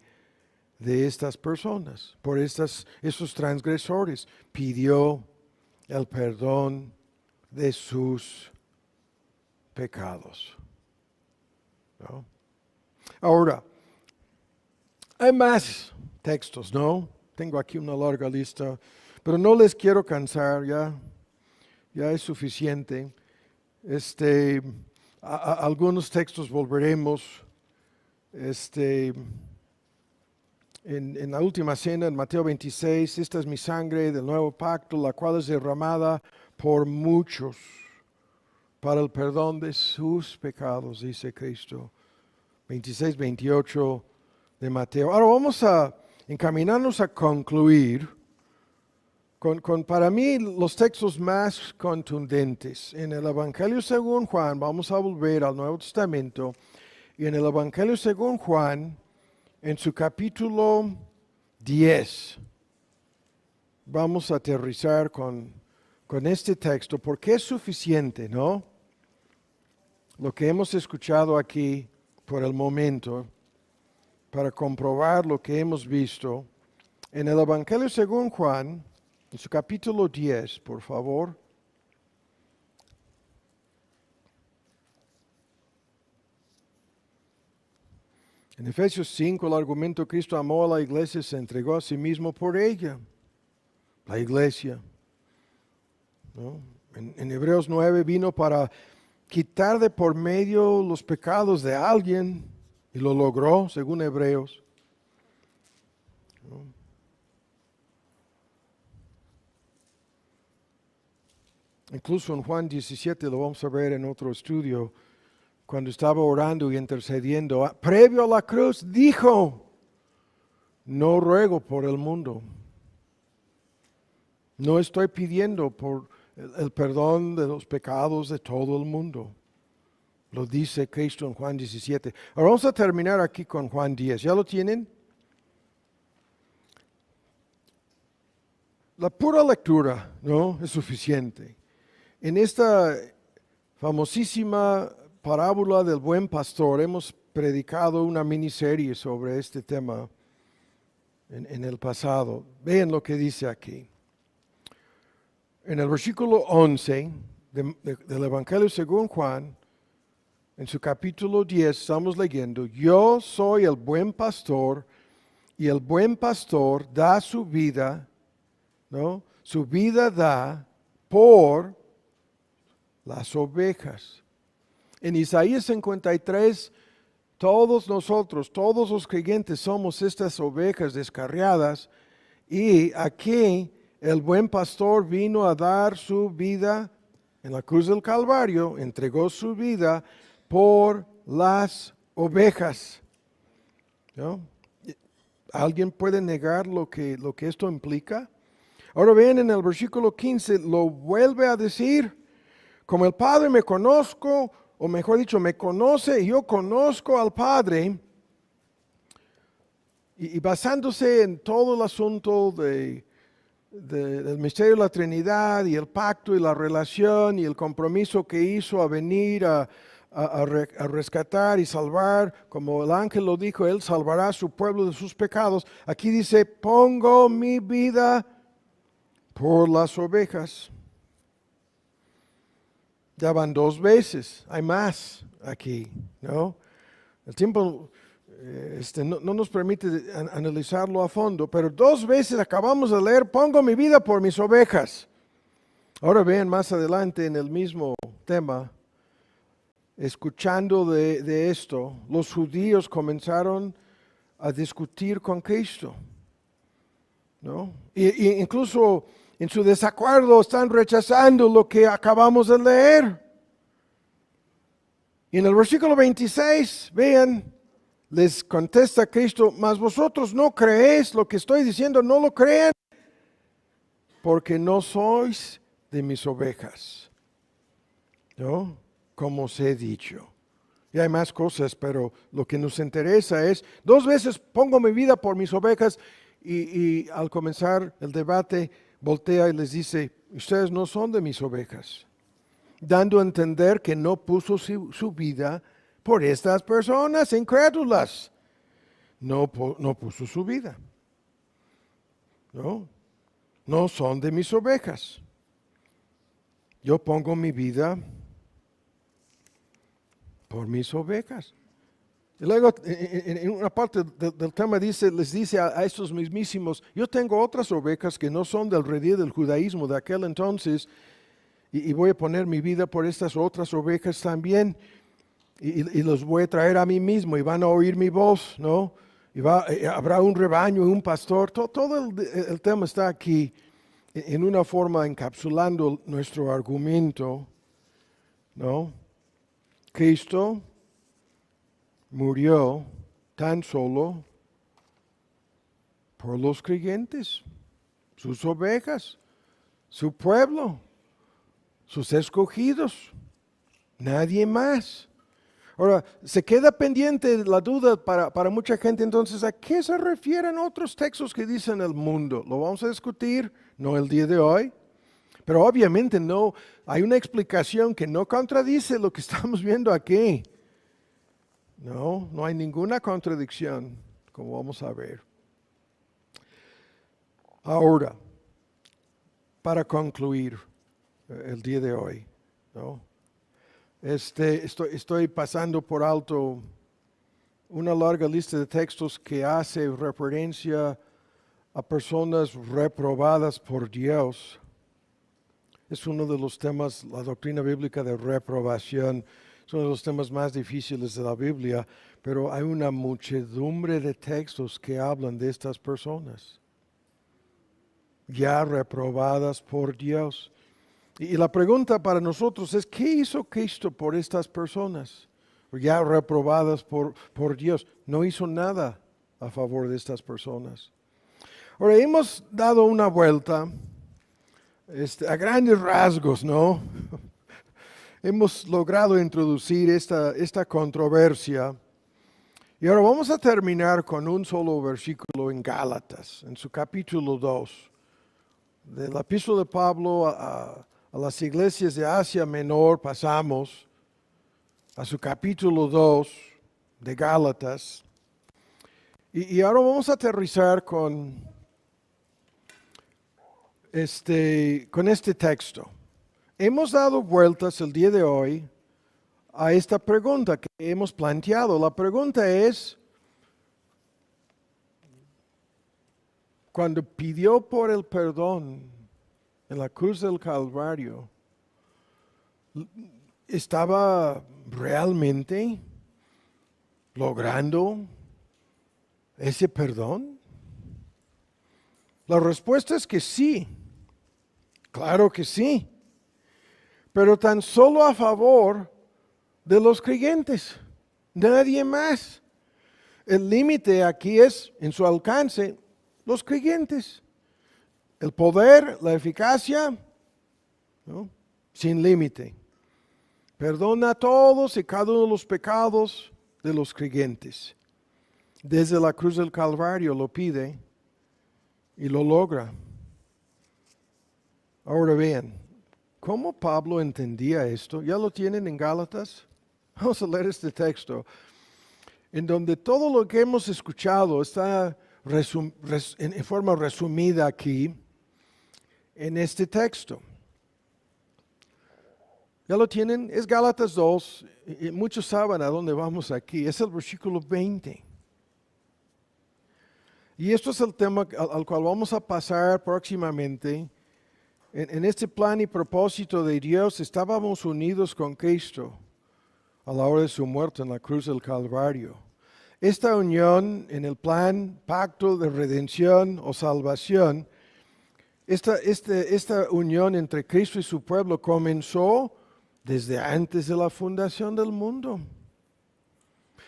de estas personas, por esos transgresores. Pidió el perdón de sus pecados, ¿no? Ahora, hay más textos, ¿no? Tengo aquí una larga lista, pero no les quiero cansar, ya es suficiente. Algunos textos volveremos. En la última cena, en Mateo 26, esta es mi sangre del nuevo pacto, la cual es derramada por muchos para el perdón de sus pecados, dice Cristo. 26, 28 de Mateo. Ahora vamos a encaminarnos a concluir con para mí los textos más contundentes. En el Evangelio según Juan, vamos a volver al Nuevo Testamento, y en el Evangelio según Juan, en su capítulo 10, vamos a aterrizar con este texto, porque es suficiente, ¿no?, lo que hemos escuchado aquí por el momento, para comprobar lo que hemos visto. En el Evangelio según Juan, en su capítulo 10, por favor. En Efesios 5, el argumento: Cristo amó a la iglesia y se entregó a sí mismo por ella. La iglesia, ¿no? En Hebreos 9 vino para quitar de por medio los pecados de alguien, y lo logró, según Hebreos, ¿no? Incluso en Juan 17, lo vamos a ver en otro estudio, cuando estaba orando y intercediendo, previo a la cruz, dijo: no ruego por el mundo. No estoy pidiendo por el perdón de los pecados de todo el mundo. Lo dice Cristo en Juan 17. Ahora vamos a terminar aquí con Juan 10. ¿Ya lo tienen? La pura lectura, ¿no?, es suficiente. En esta famosísima parábola del buen pastor hemos predicado una miniserie sobre este tema en el pasado. Vean lo que dice aquí. En el versículo 11 del Evangelio según Juan, en su capítulo 10, estamos leyendo: yo soy el buen pastor, y el buen pastor da su vida, ¿no? Su vida da por las ovejas. En Isaías 53, todos nosotros, todos los creyentes, somos estas ovejas descarriadas, y aquí el buen pastor vino a dar su vida en la cruz del Calvario, entregó su vida por las ovejas, ¿no? ¿Alguien puede negar lo que esto implica? Ahora vean, en el versículo 15 lo vuelve a decir: como el Padre me conozco, o mejor dicho, me conoce y yo conozco al Padre. Y basándose en todo el asunto del misterio de la Trinidad, y el pacto y la relación y el compromiso que hizo a venir a a rescatar y salvar, como el ángel lo dijo, Él salvará a su pueblo de sus pecados. Aquí dice, pongo mi vida por las ovejas. Ya van 2 veces, hay más aquí, ¿no? El tiempo no nos permite analizarlo a fondo, pero 2 veces acabamos de leer, pongo mi vida por mis ovejas. Ahora vean más adelante en el mismo tema, escuchando de esto, los judíos comenzaron a discutir con Cristo, ¿no? Y incluso en su desacuerdo están rechazando lo que acabamos de leer. Y en el versículo 26, vean, les contesta Cristo, mas vosotros no creéis lo que estoy diciendo, no lo crean, porque no sois de mis ovejas, ¿no? Como os he dicho. Y hay más cosas, pero lo que nos interesa es, 2 veces pongo mi vida por mis ovejas, y al comenzar el debate, voltea y les dice, ustedes no son de mis ovejas, dando a entender que no puso su vida por estas personas incrédulas. No puso su vida. No son de mis ovejas. Yo pongo mi vida por mis ovejas. Y luego en una parte del tema les dice a estos mismísimos, yo tengo otras ovejas que no son del redil del judaísmo de aquel entonces, y voy a poner mi vida por estas otras ovejas también, y los voy a traer a mí mismo, y van a oír mi voz, ¿no? Habrá un rebaño y un pastor. Todo el tema está aquí en una forma encapsulando nuestro argumento, ¿no? Cristo murió tan solo por los creyentes, sus ovejas, su pueblo, sus escogidos, nadie más. Ahora, se queda pendiente la duda para mucha gente, entonces, ¿a qué se refieren otros textos que dicen el mundo? Lo vamos a discutir, no el día de hoy, pero obviamente no, hay una explicación que no contradice lo que estamos viendo aquí. No hay ninguna contradicción, como vamos a ver. Ahora, para concluir el día de hoy, ¿no? Estoy pasando por alto una larga lista de textos que hace referencia a personas reprobadas por Dios. Es uno de los temas, la doctrina bíblica de reprobación, es uno de los temas más difíciles de la Biblia, pero hay una muchedumbre de textos que hablan de estas personas, ya reprobadas por Dios. Y la pregunta para nosotros es, ¿qué hizo Cristo por estas personas? Ya reprobadas por Dios. No hizo nada a favor de estas personas. Ahora, hemos dado una vuelta a grandes rasgos, ¿no? Hemos logrado introducir esta controversia. Y ahora vamos a terminar con un solo versículo en Gálatas, en su capítulo 2, de la epístola de Pablo a las iglesias de Asia Menor. Pasamos a su capítulo 2 de Gálatas. Y ahora vamos a aterrizar con este texto. Hemos dado vueltas el día de hoy a esta pregunta que hemos planteado. La pregunta es, cuando pidió por el perdón en la cruz del Calvario, ¿estaba realmente logrando ese perdón? La respuesta es que sí, claro que sí, pero tan solo a favor de los creyentes, nadie más. El límite aquí es, en su alcance, los creyentes. El poder, la eficacia, ¿no? Sin límite. Perdona a todos y cada uno de los pecados de los creyentes. Desde la cruz del Calvario lo pide y lo logra. Ahora vean, ¿cómo Pablo entendía esto? ¿Ya lo tienen en Gálatas? Vamos a leer este texto, en donde todo lo que hemos escuchado está en forma resumida aquí, en este texto. ¿Ya lo tienen? Es Gálatas 2, y muchos saben a dónde vamos aquí. Es el versículo 20. Y esto es el tema al cual vamos a pasar próximamente. En este plan y propósito de Dios estábamos unidos con Cristo a la hora de su muerte en la cruz del Calvario. Esta unión en el plan, pacto de redención o salvación, esta unión entre Cristo y su pueblo comenzó desde antes de la fundación del mundo.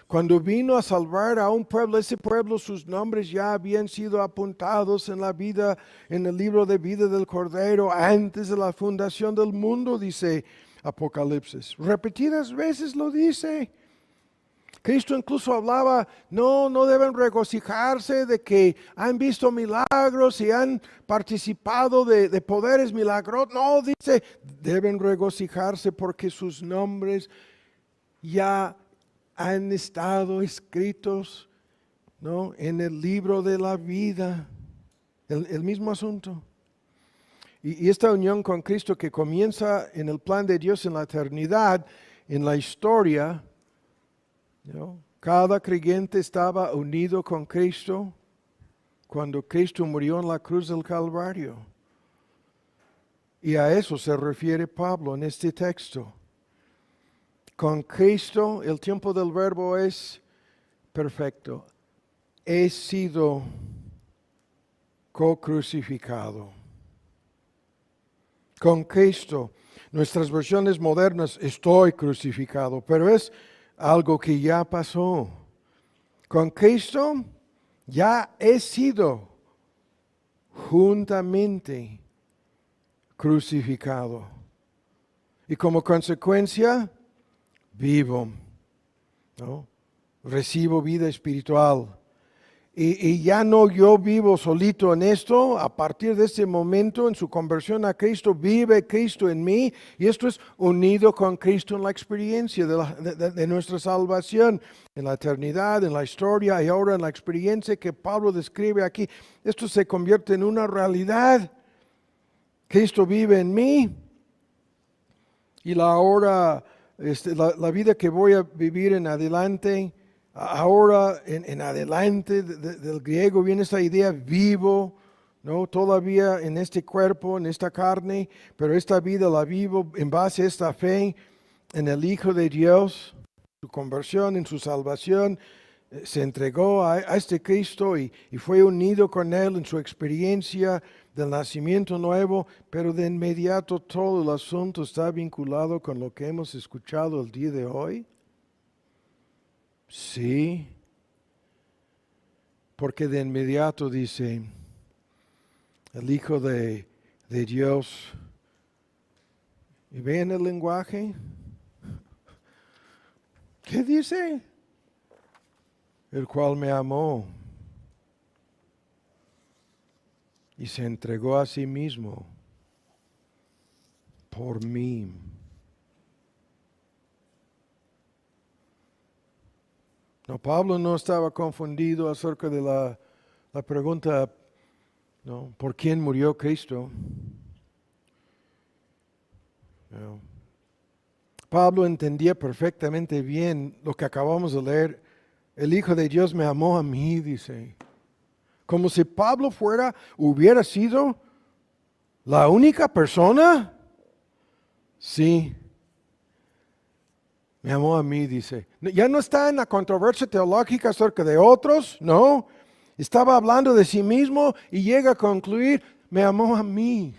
Cuando vino a salvar a un pueblo, ese pueblo, sus nombres ya habían sido apuntados en la vida, en el libro de vida del Cordero, antes de la fundación del mundo, dice Apocalipsis. Repetidas veces lo dice. Cristo incluso hablaba, no deben regocijarse de que han visto milagros y han participado de poderes milagrosos. No, dice, deben regocijarse porque sus nombres ya han estado escritos, ¿no?, en el libro de la vida. El mismo asunto. Y esta unión con Cristo que comienza en el plan de Dios en la eternidad, en la historia, ¿no? Cada creyente estaba unido con Cristo cuando Cristo murió en la cruz del Calvario. Y a eso se refiere Pablo en este texto. Con Cristo, el tiempo del verbo es perfecto. He sido co-crucificado. Con Cristo, nuestras versiones modernas, estoy crucificado, pero es algo que ya pasó. Con Cristo ya he sido juntamente crucificado. Y como consecuencia, vivo, ¿no? Recibo vida espiritual. Y ya no yo vivo solito en esto. A partir de este momento, en su conversión a Cristo, vive Cristo en mí. Y esto es unido con Cristo en la experiencia de nuestra salvación, en la eternidad, en la historia y ahora en la experiencia que Pablo describe aquí. Esto se convierte en una realidad. Cristo vive en mí. Y la vida que voy a vivir en adelante, ahora en adelante del griego viene esta idea vivo, ¿no? Todavía en este cuerpo, en esta carne, pero esta vida la vivo en base a esta fe en el Hijo de Dios, su conversión, en su salvación. Se entregó a este Cristo y fue unido con Él en su experiencia del nacimiento nuevo, pero de inmediato todo el asunto está vinculado con lo que hemos escuchado el día de hoy. Sí, porque de inmediato dice el Hijo de Dios, y ven el lenguaje, ¿qué dice? El cual me amó y se entregó a sí mismo por mí. No, Pablo no estaba confundido acerca de la pregunta, ¿no?, ¿por quién murió Cristo? No. Pablo entendía perfectamente bien lo que acabamos de leer. El Hijo de Dios me amó a mí, dice. Como si Pablo hubiera sido la única persona. Sí. Me amó a mí, dice. Ya no está en la controversia teológica acerca de otros, no. Estaba hablando de sí mismo y llega a concluir, me amó a mí.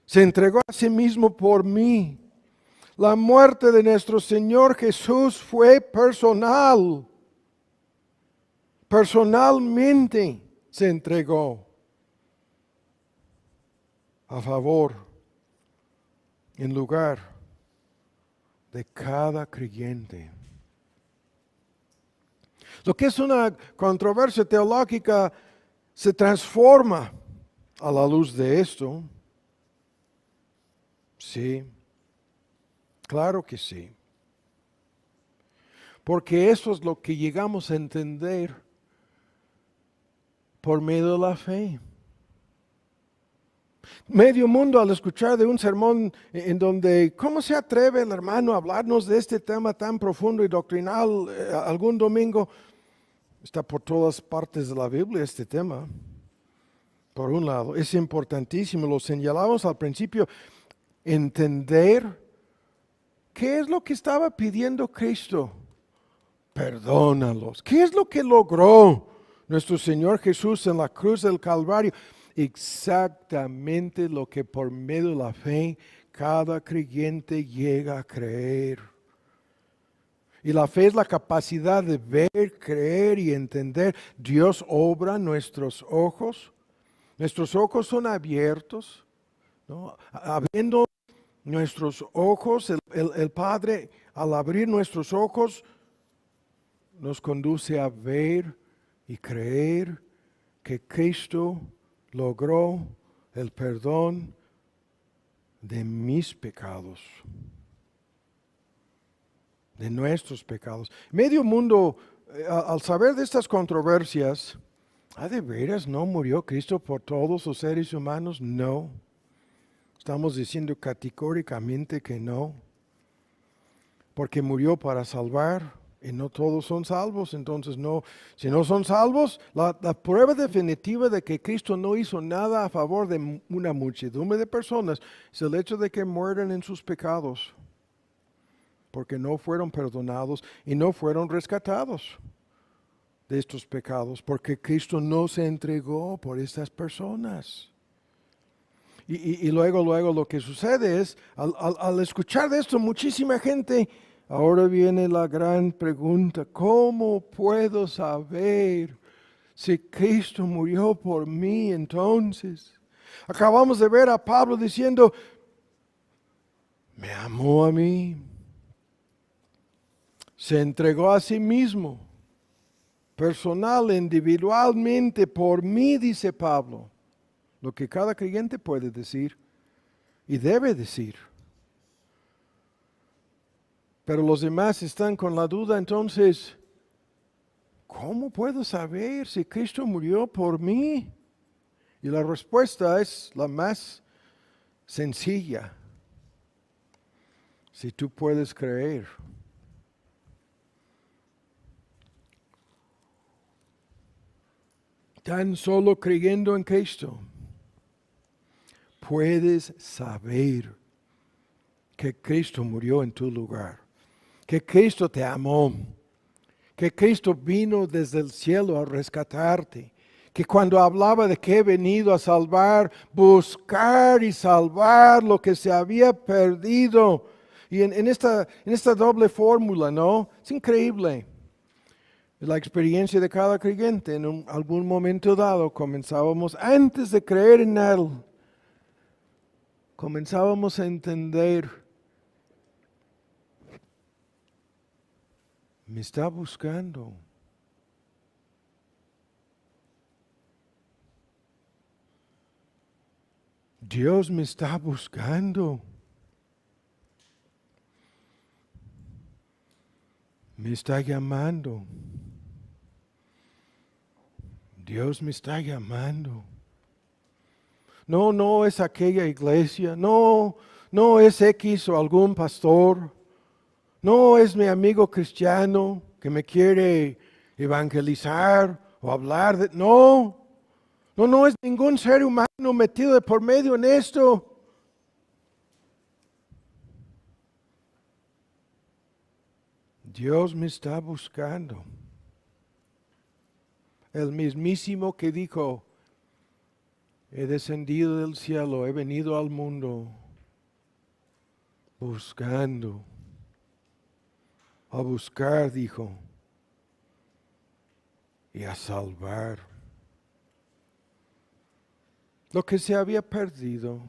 Se entregó a sí mismo por mí. La muerte de nuestro Señor Jesús fue personal. Personalmente se entregó a favor, en lugar de cada creyente. Lo que es una controversia teológica se transforma a la luz de esto. Sí, claro que sí. porque eso es lo que llegamos a entender por medio de la fe. Medio mundo al escuchar de un sermón en donde, ¿cómo se atreve el hermano a hablarnos de este tema tan profundo y doctrinal algún domingo? Está por todas partes de la Biblia este tema. Por un lado, es importantísimo, lo señalamos al principio, entender qué es lo que estaba pidiendo Cristo. Perdónalos. ¿Qué es lo que logró nuestro Señor Jesús en la cruz del Calvario? Exactamente lo que por medio de la fe cada creyente llega a creer. Y la fe es la capacidad de ver, creer y entender. Dios obra en nuestros ojos. Nuestros ojos son abiertos, ¿no? Abriendo nuestros ojos, el Padre, al abrir nuestros ojos, nos conduce a ver y creer que Cristo logró el perdón de mis pecados, de nuestros pecados. Medio mundo, al saber de estas controversias, ¿de veras no murió Cristo por todos los seres humanos? No. Estamos diciendo categóricamente que no, porque murió para salvar y no todos son salvos. Entonces no, si no son salvos, la prueba definitiva de que Cristo no hizo nada a favor de una muchedumbre de personas es el hecho de que mueren en sus pecados, porque no fueron perdonados y no fueron rescatados de estos pecados, porque Cristo no se entregó por estas personas. Y luego lo que sucede es, al escuchar de esto, muchísima gente, ahora viene la gran pregunta: ¿cómo puedo saber si Cristo murió por mí entonces? Acabamos de ver a Pablo diciendo, me amó a mí, se entregó a sí mismo, personal, individualmente, por mí, dice Pablo. Lo que cada creyente puede decir y debe decir. Pero los demás están con la duda, entonces, ¿cómo puedo saber si Cristo murió por mí? Y la respuesta es la más sencilla. Si tú puedes creer. Tan solo creyendo en Cristo, puedes saber que Cristo murió en tu lugar, que Cristo te amó, que Cristo vino desde el cielo a rescatarte, que cuando hablaba de que he venido a salvar, buscar y salvar lo que se había perdido. Y en esta doble fórmula, ¿no? Es increíble. La experiencia de cada creyente. En algún momento dado comenzábamos, antes de creer en Él, comenzábamos a entender, me está buscando. Dios me está buscando. Me está llamando. Dios me está llamando. No es aquella iglesia. No es X o algún pastor. No es mi amigo cristiano que me quiere evangelizar o hablar de... No es ningún ser humano metido de por medio en esto. Dios me está buscando. El mismísimo que dijo, he descendido del cielo, he venido al mundo buscando. A buscar, dijo, y a salvar lo que se había perdido.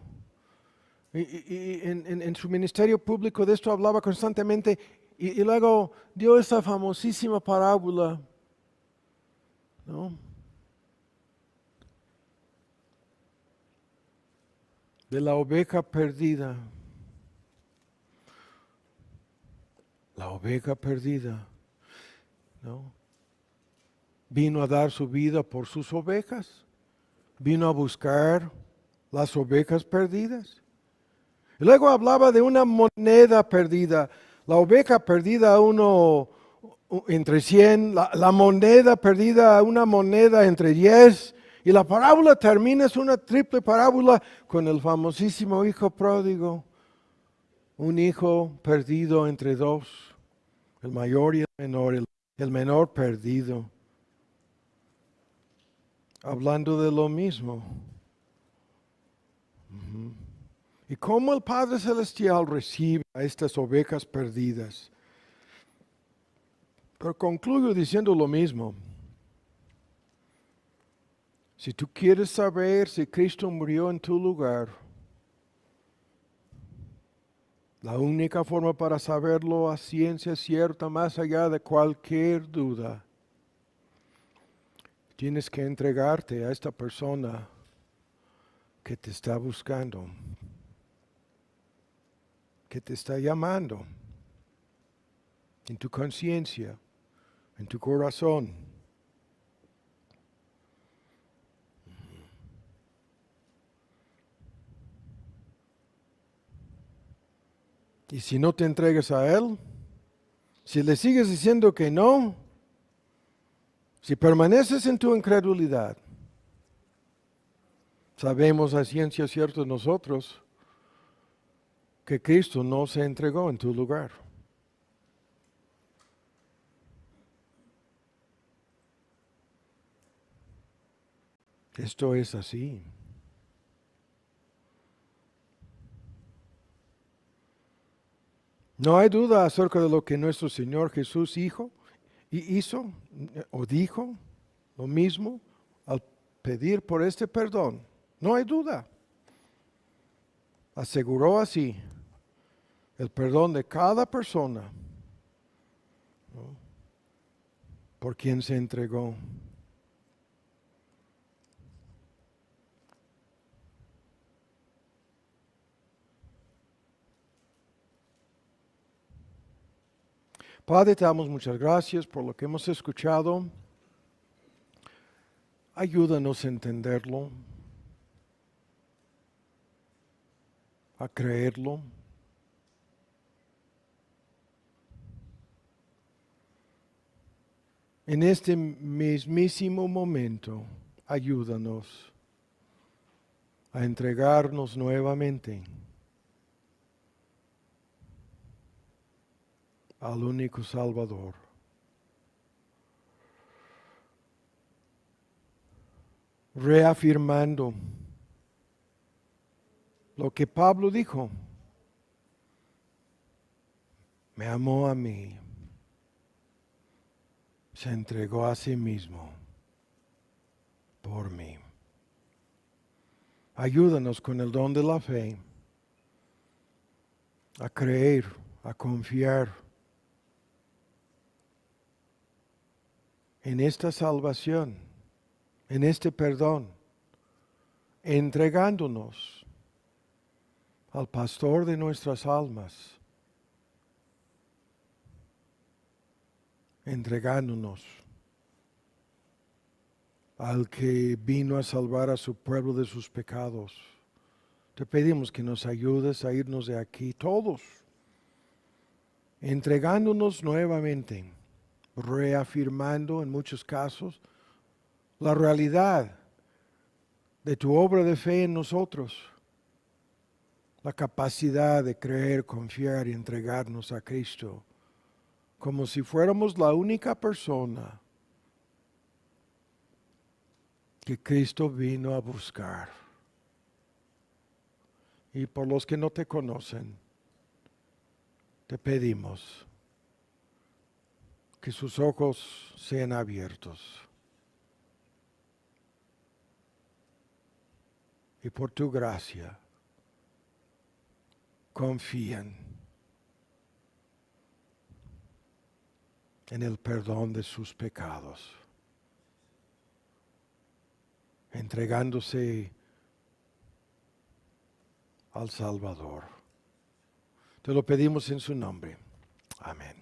Y en su ministerio público de esto hablaba constantemente. Y luego dio esa famosísima parábola, ¿no? De la oveja perdida. La oveja perdida. ¿no? Vino a dar su vida por sus ovejas. Vino a buscar las ovejas perdidas. Y luego hablaba de una moneda perdida. La oveja perdida a uno entre 100, la moneda perdida, una moneda entre 10. Y la parábola termina, es una triple parábola con el famosísimo hijo pródigo. Un hijo perdido entre dos, el mayor y el menor, el menor perdido. Hablando de lo mismo. Y cómo el Padre Celestial recibe a estas ovejas perdidas. Pero concluyo diciendo lo mismo. Si tú quieres saber si Cristo murió en tu lugar, la única forma para saberlo a ciencia cierta, más allá de cualquier duda, tienes que entregarte a esta persona que te está buscando, que te está llamando en tu conciencia, en tu corazón. Y si no te entregas a Él, si le sigues diciendo que no, si permaneces en tu incredulidad, sabemos a ciencia cierta nosotros que Cristo no se entregó en tu lugar. Esto es así. No hay duda acerca de lo que nuestro Señor Jesús hizo o dijo lo mismo al pedir por este perdón. No hay duda. Aseguró así el perdón de cada persona, ¿no?, por quien se entregó. Padre, te damos muchas gracias por lo que hemos escuchado. Ayúdanos a entenderlo, a creerlo. En este mismísimo momento, ayúdanos a entregarnos nuevamente al único Salvador. Reafirmando lo que Pablo dijo: me amó a mí, se entregó a sí mismo por mí. Ayúdanos con el don de la fe a creer, a confiar en esta salvación, en este perdón, entregándonos al pastor de nuestras almas, entregándonos al que vino a salvar a su pueblo de sus pecados. Te pedimos que nos ayudes a irnos de aquí todos, entregándonos nuevamente, reafirmando en muchos casos la realidad de tu obra de fe en nosotros, la capacidad de creer, confiar y entregarnos a Cristo, como si fuéramos la única persona que Cristo vino a buscar. Y por los que no te conocen, te pedimos que sus ojos sean abiertos. Y por tu gracia, confíen en el perdón de sus pecados, entregándose al Salvador. Te lo pedimos en su nombre. Amén.